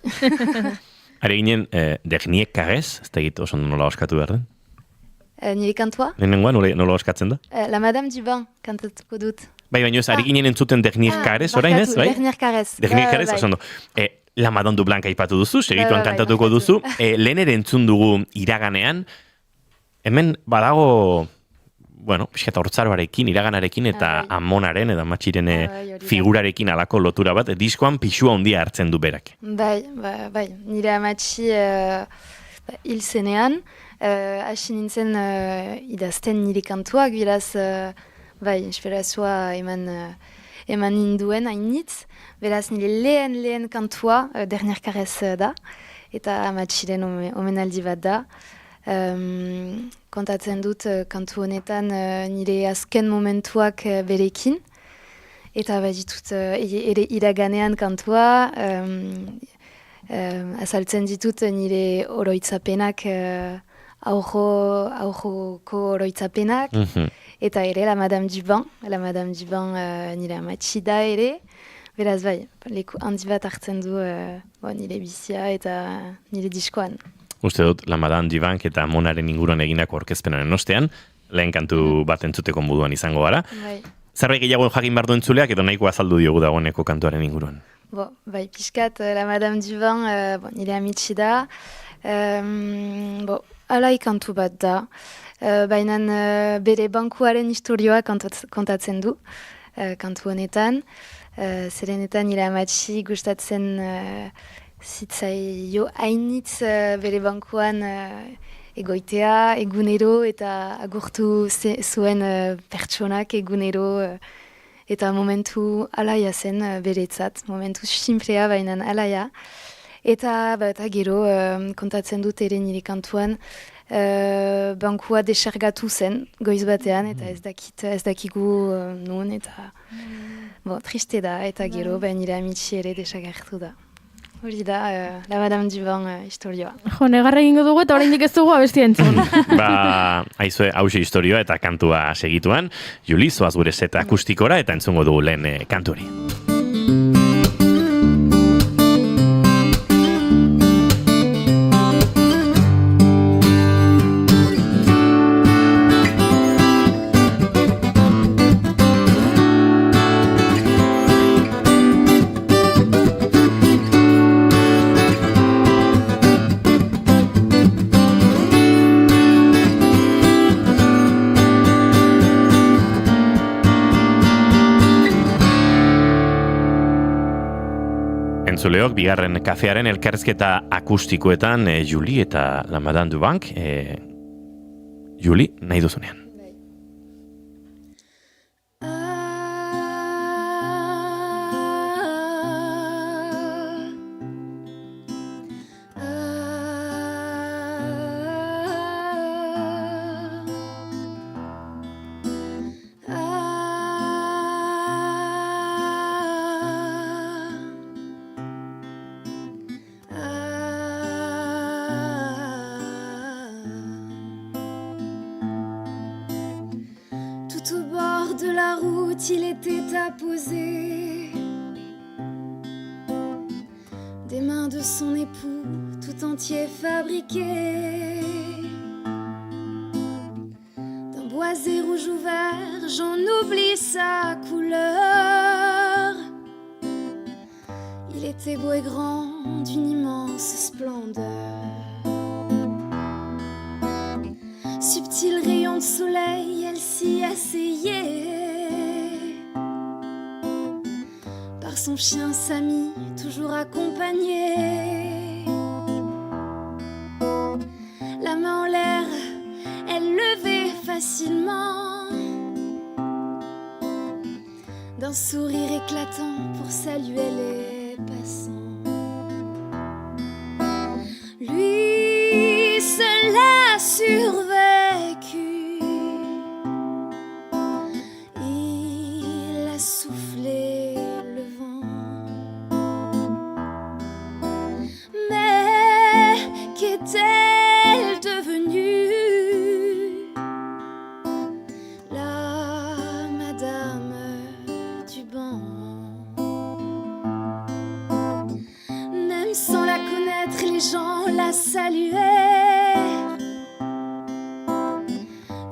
Are ginen, Dernier Caresse, ez da egite oso nola oskatu behar den? Nire kantua? Lehenengoa nola oskatzen da? La Madame Dubin kantatuko dut. Baina ari ginen entzuten Dernier Caresse, orain ez? Dernier Caresse. Dernier Caresse, oso ondo. La Madame Dubin aipatu duzu, segituan kantatuko duzu. Lehen ere entzun dugu iraganean, hemen badago pixka hortzaroarekin, iraganarekin eta amonaren edo matxiren figurarekin alako lotura bat, diskoan pixua handia hartzen du berak. Bai, nire amatxi hil zenean, hasi nintzen idazten nire kantuak, beraz, inspirazioa eman ninduen hainitz, beraz nire lehen kantua Dernier Caresse da, eta amatxiren omenaldi bat da. Kontatzen dut kantu honetan nire azken momentuak berekin, eta ditut ere iraganean kantua, azaltzen ditut nire oroitzapenak, aurroko oroitzapenak, eta ere la Madame Dubin nire amatxi da ere, beraz leku handi bat hartzen du nire bizia eta nire diskoan. Uste dut, La Madame Dubin eta Monaren inguruan egindako orkezpenaren ostean, lehen kantu bat entzuteko moduan izango gara. Zerbait gehiago jakin behar du entzuleak edo nahiko azaldu diogu dagoeneko kantuaren inguruan? Pixkat, La Madame Dubin nire amitsi da, Alai kantu bat da. Baina bere bankuaren historioa kontatzen du, kantu honetan. Zerenetan nire amatxi gustatzen zitzaio hainitz bere bankuan egoitea, egunero, eta agurtu zuen pertsonak egunero, eta momentu alaia zen beretzat, momentu simplea bainan alaia. Eta gero kontatzen dut ere nire kantuan, bankua desargatu zen goiz batean, eta ez dakigu nun, eta triste da, eta gero nire amitsi ere desagertu da. Hori da, la Madame Dubon historioa. Jo, negarra egingo dugu eta oraindik ez dugu abestia entzun. Aizue, hause historioa eta kantua segituan. Juli, zoaz gure set akustikora eta entzungo dugu lehen kanturi. Entzuleok, bigarren kafearen elkarrizketa akustikoetan Juli eta la Madame Dubon. Juli, nahi duzunean. Il était apposé des mains de son époux tout entier fabriqué d'un boisé rouge ou vert, j'en oublie sa couleur. Il était beau et grand d'une immense splendeur. Subtil rayon de soleil, elle s'y asseyait. Son chien Samy, toujours accompagné. La main en l'air, elle levait facilement, d'un sourire éclatant pour saluer les passants. Lui seul a survécu. Il a soufflé qu'est-elle devenue, la Madame Dubon? Même sans la connaître, les gens la saluaient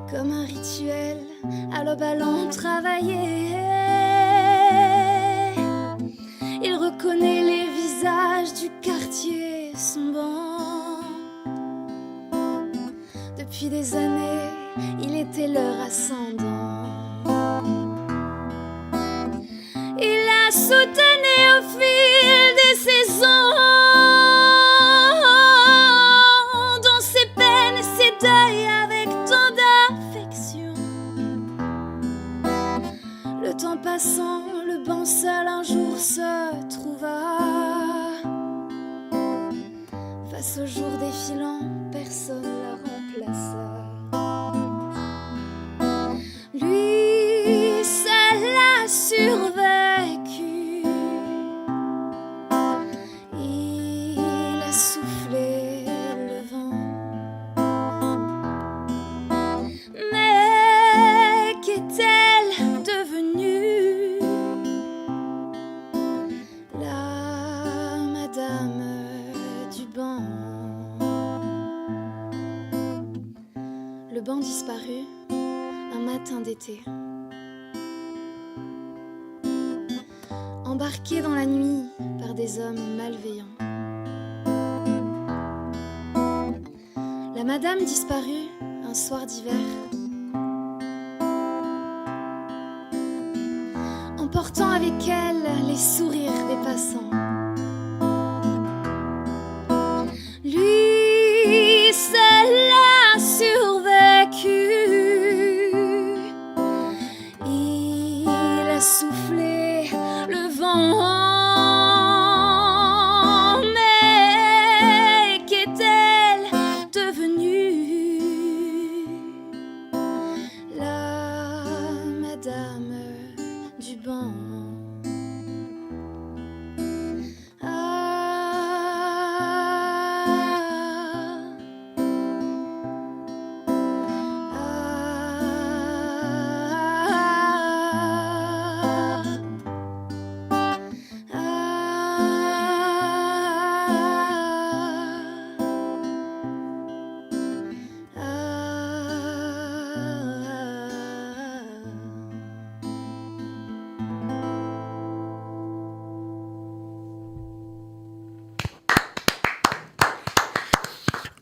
comme un rituel à l'aube allant travailler. Il reconnaît les visages du quartier sombant. Depuis des années, il était leur ascendant. Il a soutenu au fil des saisons, dans ses peines et ses deuils avec tant d'affection. Le temps passant, le banc seul un jour se trouva. Face au jour défilant, personne la remplaça. Lui seul a survécu. Il a soufflé le vent. Mais qu'est-elle devenue, la Madame Dubon? Le banc disparut un matin d'été. Embarqué dans la nuit par des hommes malveillants. La madame disparut un soir d'hiver, emportant avec elle les sourires des passants. Lui seul a survécu. Il a soufflé le vent. Mais qu'est-elle devenue? La madame du banc.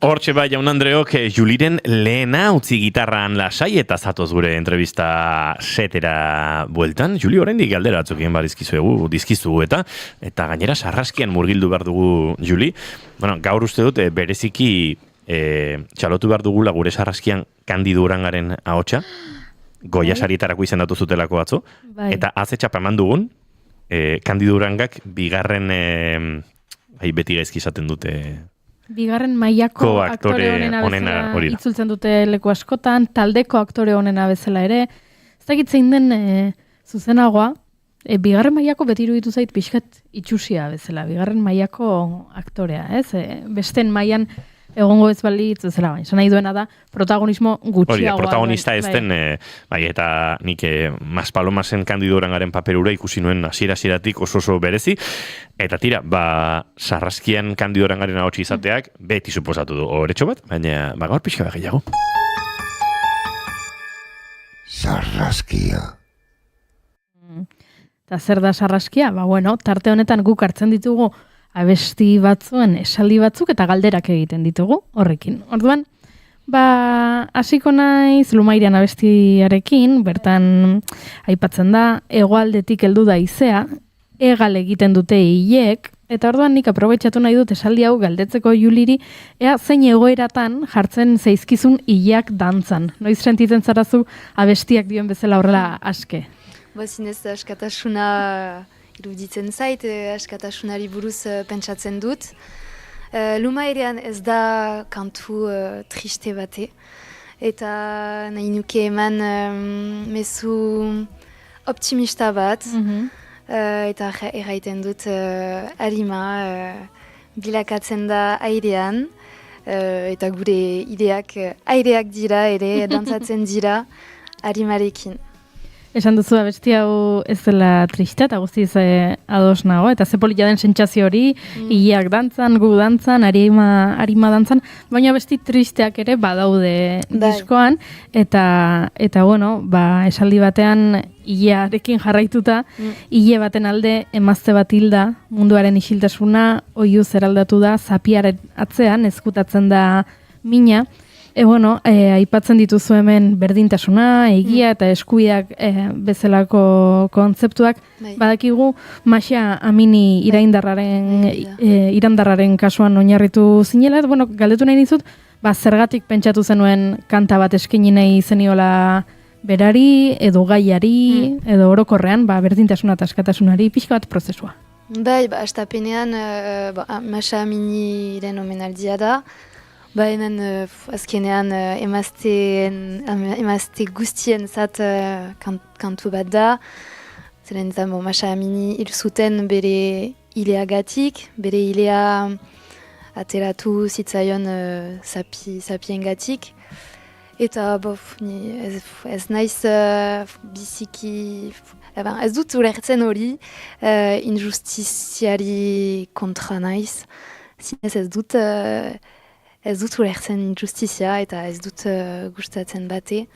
Hortxe bai, jaun Andreok, Juliren lehena utzi gitarran lasai eta zatoz gure entrevista setera bueltan. Juli, oraindik galdera batzuk egin dizkizugu eta gainera sarraskian murgildu behar dugu, Juli. Bueno, gaur uste dut bereziki txalotu behar dugula gure sarraskian Kandidu Urangaren ahotsa, Goya sarietarako izendatu zutelako batzu, eta atze txapa eman dugun, Kandidu Urangak bigarren, beti gaizki izaten dute... Bigarren mailako aktore honena bezala itzultzen dute leku askotan, taldeko aktore honena bezala ere. Ez dakit zein den zuzenagoa, bigarren mailako beti iruditu zait pixkat itxusia bezala, bigarren mailako aktorea, ez? Besten mailan egongo ez balitz bezala, baina nahi duena da protagonismo gutxiagoa. Protagonista ez den, eta nik Mas Palomasen Kandidu Urangaren paperura ikusi nuen hasieratik oso berezi, eta tira, sarraskian Kandidu Urangaren ahotsi izateak beti suposatu du horetxo bat, baina gaur pixka bat gehiago. Sarraskia. Eta zer da sarraskia? Bueno, tarte honetan guk hartzen ditugu abesti batzuen esaldi batzuk eta galderak egiten ditugu horrekin. Orduan, hasiko naiz Lumairean abestiarekin, bertan aipatzen da, hegoaldetik heldu da haizea, egal egiten dute hilek, eta orduan nik aprobetxatu nahi dut esaldi hau galdetzeko Juliri, ea zein egoeratan jartzen zaizkizun hileak dantzan. Noiz sentitzen zarazu abestiak dioen bezala horrela aske? Zinez askatasuna iruditzen zait, askatasunari buruz pentsatzen dut. Lumairean ez da kantu triste bate, eta nahi nuke eman mezu optimista bat, eta erraiten dut arima bilakatzen da airean, eta gure ideak aireak dira ere, dantzatzen dira arimarekin. Esan duzu abesti hau ez dela triste eta guztiz ados nago, eta ze polita den sentsazio hori, hileak dantzan, gu dantzan, arima dantzan, baina abesti tristeak ere badaude diskoan, eta bueno, esaldi batean hilearekin jarraituta, hile baten alde emazte bat hilda, munduaren isiltasuna, oihu zeraldatu da, zapiaren atzean, ezkutatzen da mina. Aipatzen dituzu hemen berdintasuna, egia eta eskubideak bezalako kontzeptuak. Badakigu Maxa Amini irandarraren kasuan oinarritu zinela. Galdetu nahi dizut, zergatik pentsatu zenuen kanta bat eskaini nahi zeniola berari, edo gaiari, edo orokorrean, berdintasuna eta askatasunari, pixka bat prozesua. Astapenean Maxa Aminiren omenaldia da. Hemen azkenean emazte guztien zat kantu bat da. Zeren zan, Maxa Amini hil zuten bere hileagatik, bere hilea ateratu zitzaion sapiengatik. Eta ez naiz biziki... Ez dut ulertzen hori, injustiziari kontra naiz. Zinez ez dut ulertzen injustizia eta ez dut gustatzen bate.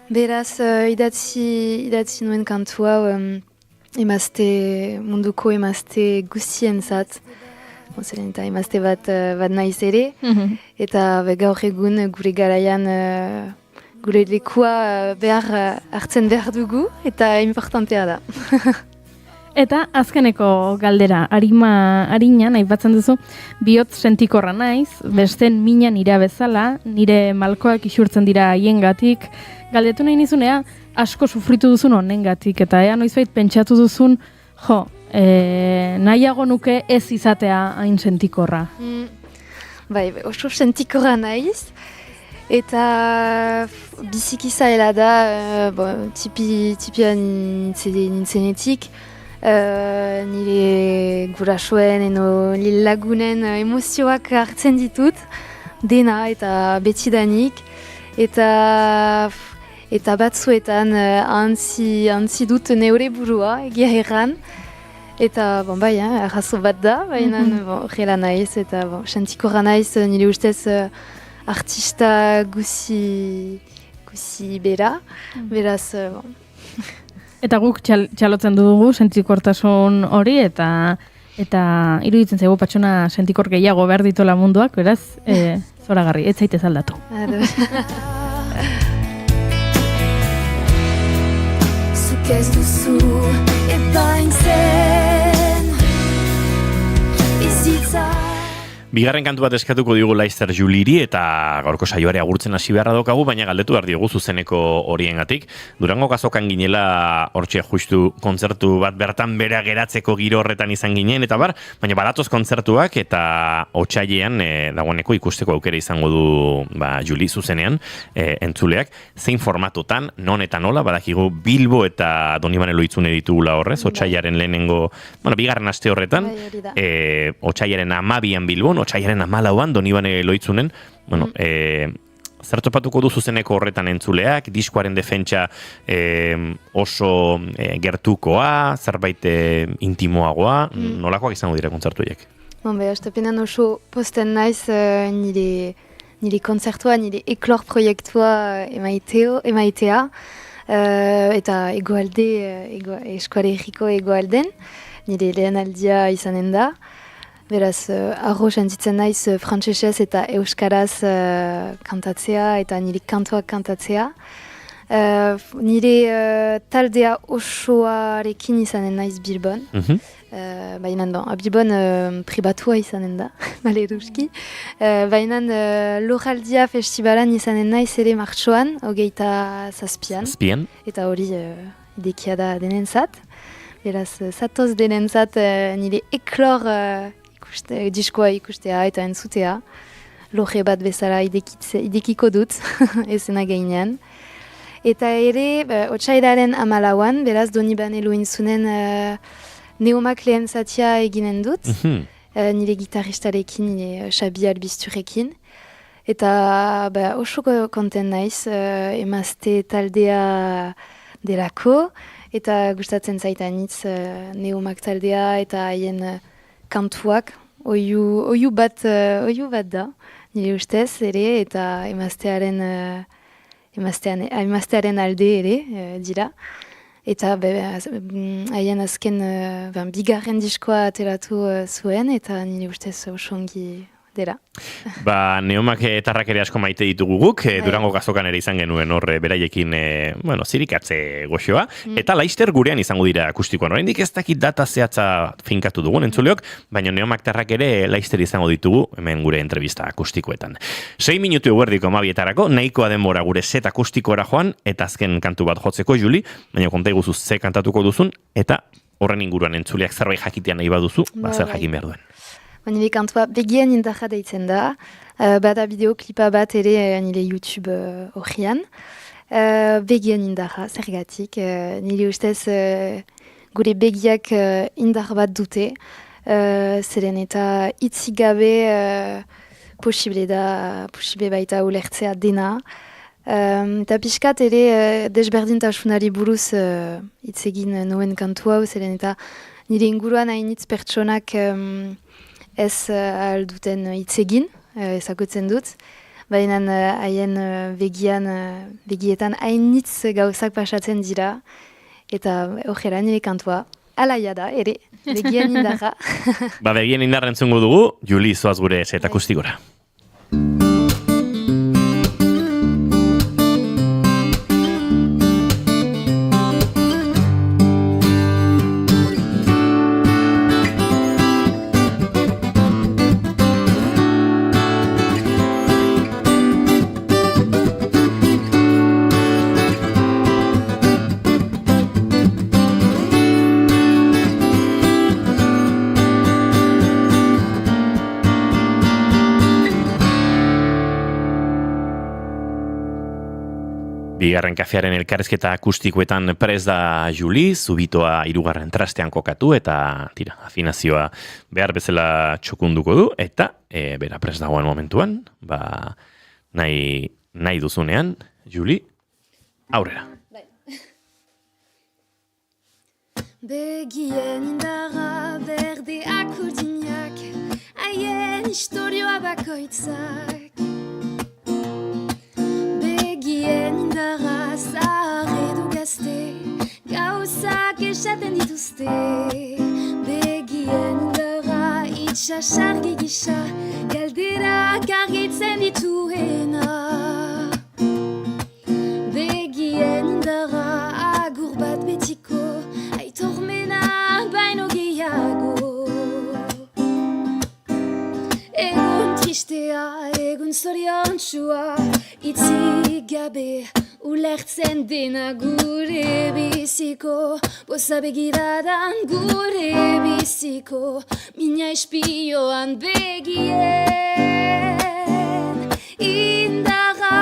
Beraz, idatzi nuen kantua munduko emazte guztien zat. zeren eta emazte bat naiz ere, eta gaur egun gure garaian gure lekua hartzen behar dugu, eta importantea da. Eta azkeneko galdera, arinan, aipatzen duzu, bihotz sentikorra naiz, besten mina nira bezala, nire malkoak isurtzen dira haiengatik, galdetu nahi nizunea, asko sufritu duzun honengatik, eta noizbait pentsatu duzun, nahiago nuke ez izatea hain sentikorra. Bai, oso sentikorra naiz, eta biziki zaila da, tipian nintzenetik, nire gurasoen eno lagunen emozioak hartzen ditut, dena eta betidanik, eta batzuetan antzi dut neure burua, egia erran, eta arrazo bat da, baina jela naiz, eta sentikorra naiz nire ustez artista guzi bera, beraz, Eta guk txalotzen dugu sentikortasun hori, eta iruditzen zaigu patxona sentikor gehiago behar ditola munduak, beraz, zoragarri, ez zaitez aldatu. Zuk ez duzu epaintzen bizitza. Bigarren kantu bat eskatuko digu Laister Juliri eta gaurko saioare agurtzen hasi beharra daukagu, baina galdetu behar diogu zuzeneko horiengatik. Durango Azokan ginela hortxe justu kontzertu bat bertan bera geratzeko giro horretan izan ginen, eta baina badatoz kontzertuak eta otsailean dagoeneko ikusteko aukera izango du Juli zuzenean entzuleak. Zein formatotan, non eta nola, badakigu Bilbo eta Donibane Loitzune ditugula horrez, otsailaren lehenengo, bigarren aste horretan, otsailaren 12an Bilbon, otsailaren 14an Donibane Loitzunen, zer topatuko du zuzeneko horretan entzuleak, diskoaren defentsa oso gertukoa, zerbait intimoagoa, nolakoak izango dira kontzertuiek? Astepenan oso posten naiz nire kontzertua, nire eklor proiektua emaitea, eta egoalde, eskuale egiko egoalden, nire lehen aldia izanen da. Beraz, arro sentitzen naiz frantsesez eta euskaraz kantatzea eta nire kantuak kantatzea. Nire taldea osoarekin izanen naiz Bilbon. Baina, Bilbon pribatua izanen da, maleruski. Baina, Loraldia festivalan izanen naiz ere martxoan, 27an. Eta hori idekia da denentzat. Beraz, zatoz denentzat nire eklor diskoa ikustea eta entzutea. Loge bat bezala idekiko dut, ezena gainean. Eta ere, otsailaren 14an, beraz, Donibane Loitzunen neomak lehen zatia eginen dut. Nire gitarristarekin, nire Xabi Albisturekin. Eta oso konten naiz, emazte taldea delako. Eta gustatzen zaitanitz neomak taldea eta haien kantuak, oiu bat da, nire ustez ere, eta emaztearen alde ere dira. Eta haien azken bigarren diskoa ateratu zuen, eta nire ustez oso ongi dira. Neomak etarrak ere asko maite ditugu guk, Durango Azokan ere izan genuen hor beraiekin zirikatze goxoa, eta Laister gurean izango dira akustikoan. Oraindik ez dakit data zehatza finkatu dugun entzuleok, baina Neomak tarrak ere Laister izango ditugu hemen gure entrevista akustikoetan. 6 minutu eguerdiko 12etarako, nahikoa denbora gure set akustikoara joan, eta azken kantu bat jotzeko, Juli, baina konta iguzu ze kantatuko duzun, eta horren inguruan entzuleak zerbait jakitean nahi baduzu, zer jakin behar duen. Nire kantua begien indarra deitzen da, bada bideoklipa bat ere nire YouTube horrian. Begien indarra, zergatik. Nire ustez gure begiak indar bat dute, zeren eta hitzik gabe posible baita ulertzea dena. Eta pixkat ere desberdintasunari buruz hitz egin noen kantua, zeren eta nire inguruan hainitz pertsonak ez alduten hitz egin, ezagutzen dut, baina haien begietan hainitz gauzak pasatzen dira, eta horrela nire kantua Alaia da, ere, begien indarra. Begien indarra entzungo dugu, Juli, zoaz gure eta akustikora. Bigarren kafearen elkarrezketa akustikoetan prez da Juli, zubitoa 3. trastean kokatu eta afinazioa behar bezala txokunduko du eta bera prez dagoen momentuan, nahi duzunean, Juli, aurrera. Begien indarra berdeak urdinak, haien historioa bakoitzak. Begien indarra zahar edu gazte, gauzak esaten dituzte. Begien indarra itxasargi gisa, galderak argitzen dituena. Begien indarra agur bat betiko, aitormena baino gehiago. Egun tristea, egun zoriontsua, itzik gabe ulertzen dena gure biziko. Boza begiradan gure biziko, mina espioan begien indarra.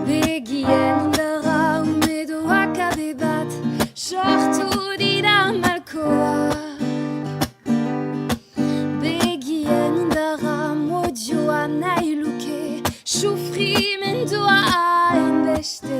Begien indarra umedoak abe bat, sortu dira malkoak. Begien indarra modioa nahi luke, sufrimendua hainbeste.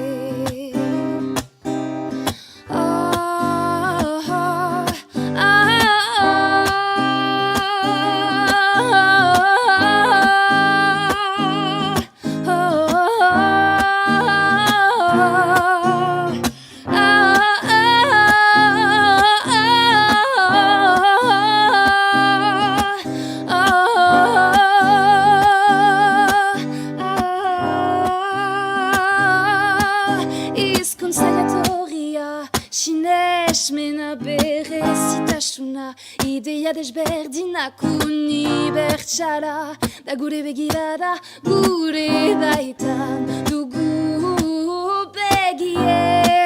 Ideia desberdinak unibertsala, da gure begirada gure baitan dugu begien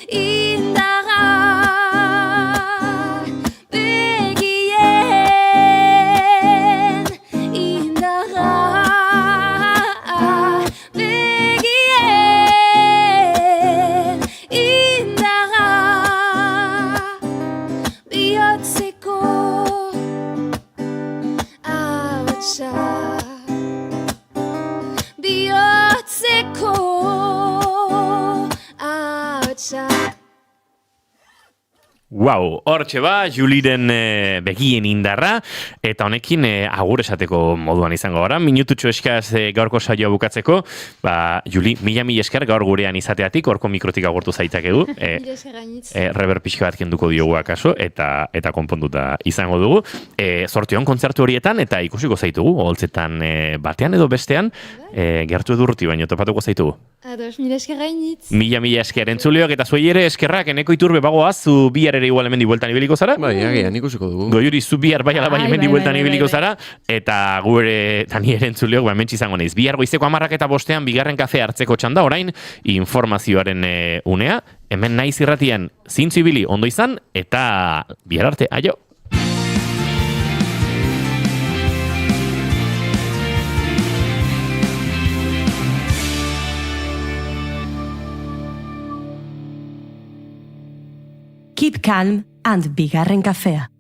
indarra. Begien indarra. Begien indarra. Bihotzeko ahotsa, bihotzeko ahotsa. Wow, hortxe ba, Juliren begien indarra, eta honekin agur esateko moduan izango gara. Minututxo eskaz gaurko saioa bukatzeko, Juli, mila esker gaur gurean izateatik, horko mikrotik agurtu zaitakegu. Rever pixka bat kenduko diogu akaso, eta konponduta izango dugu. Zortion kontzertu horietan, eta ikusiko zaitugu, holtzetan batean edo bestean, gertu edurruti baino topatuko zaitugu. Ados, mila esker gainitz. Mila esker entzuleok, eta zuei ere eskerrak, eneko Iturbe bagoaz, zu bihar ere igual hemendi bueltan ibiliko zara. Bai, agian ikusiko dugu. Goiuri, zu bihar bai ala bai hemendi bueltan ibiliko zara, eta gure tani ere entzuleok, hementsi izango naiz. Bihar goizeko 10:05 bigarren kafe hartzeko txanda, orain informazioaren unea, hemen naiz irratian zintzu ibili ondo izan, eta bihar arte, aio! Keep calm and bigarren kafea.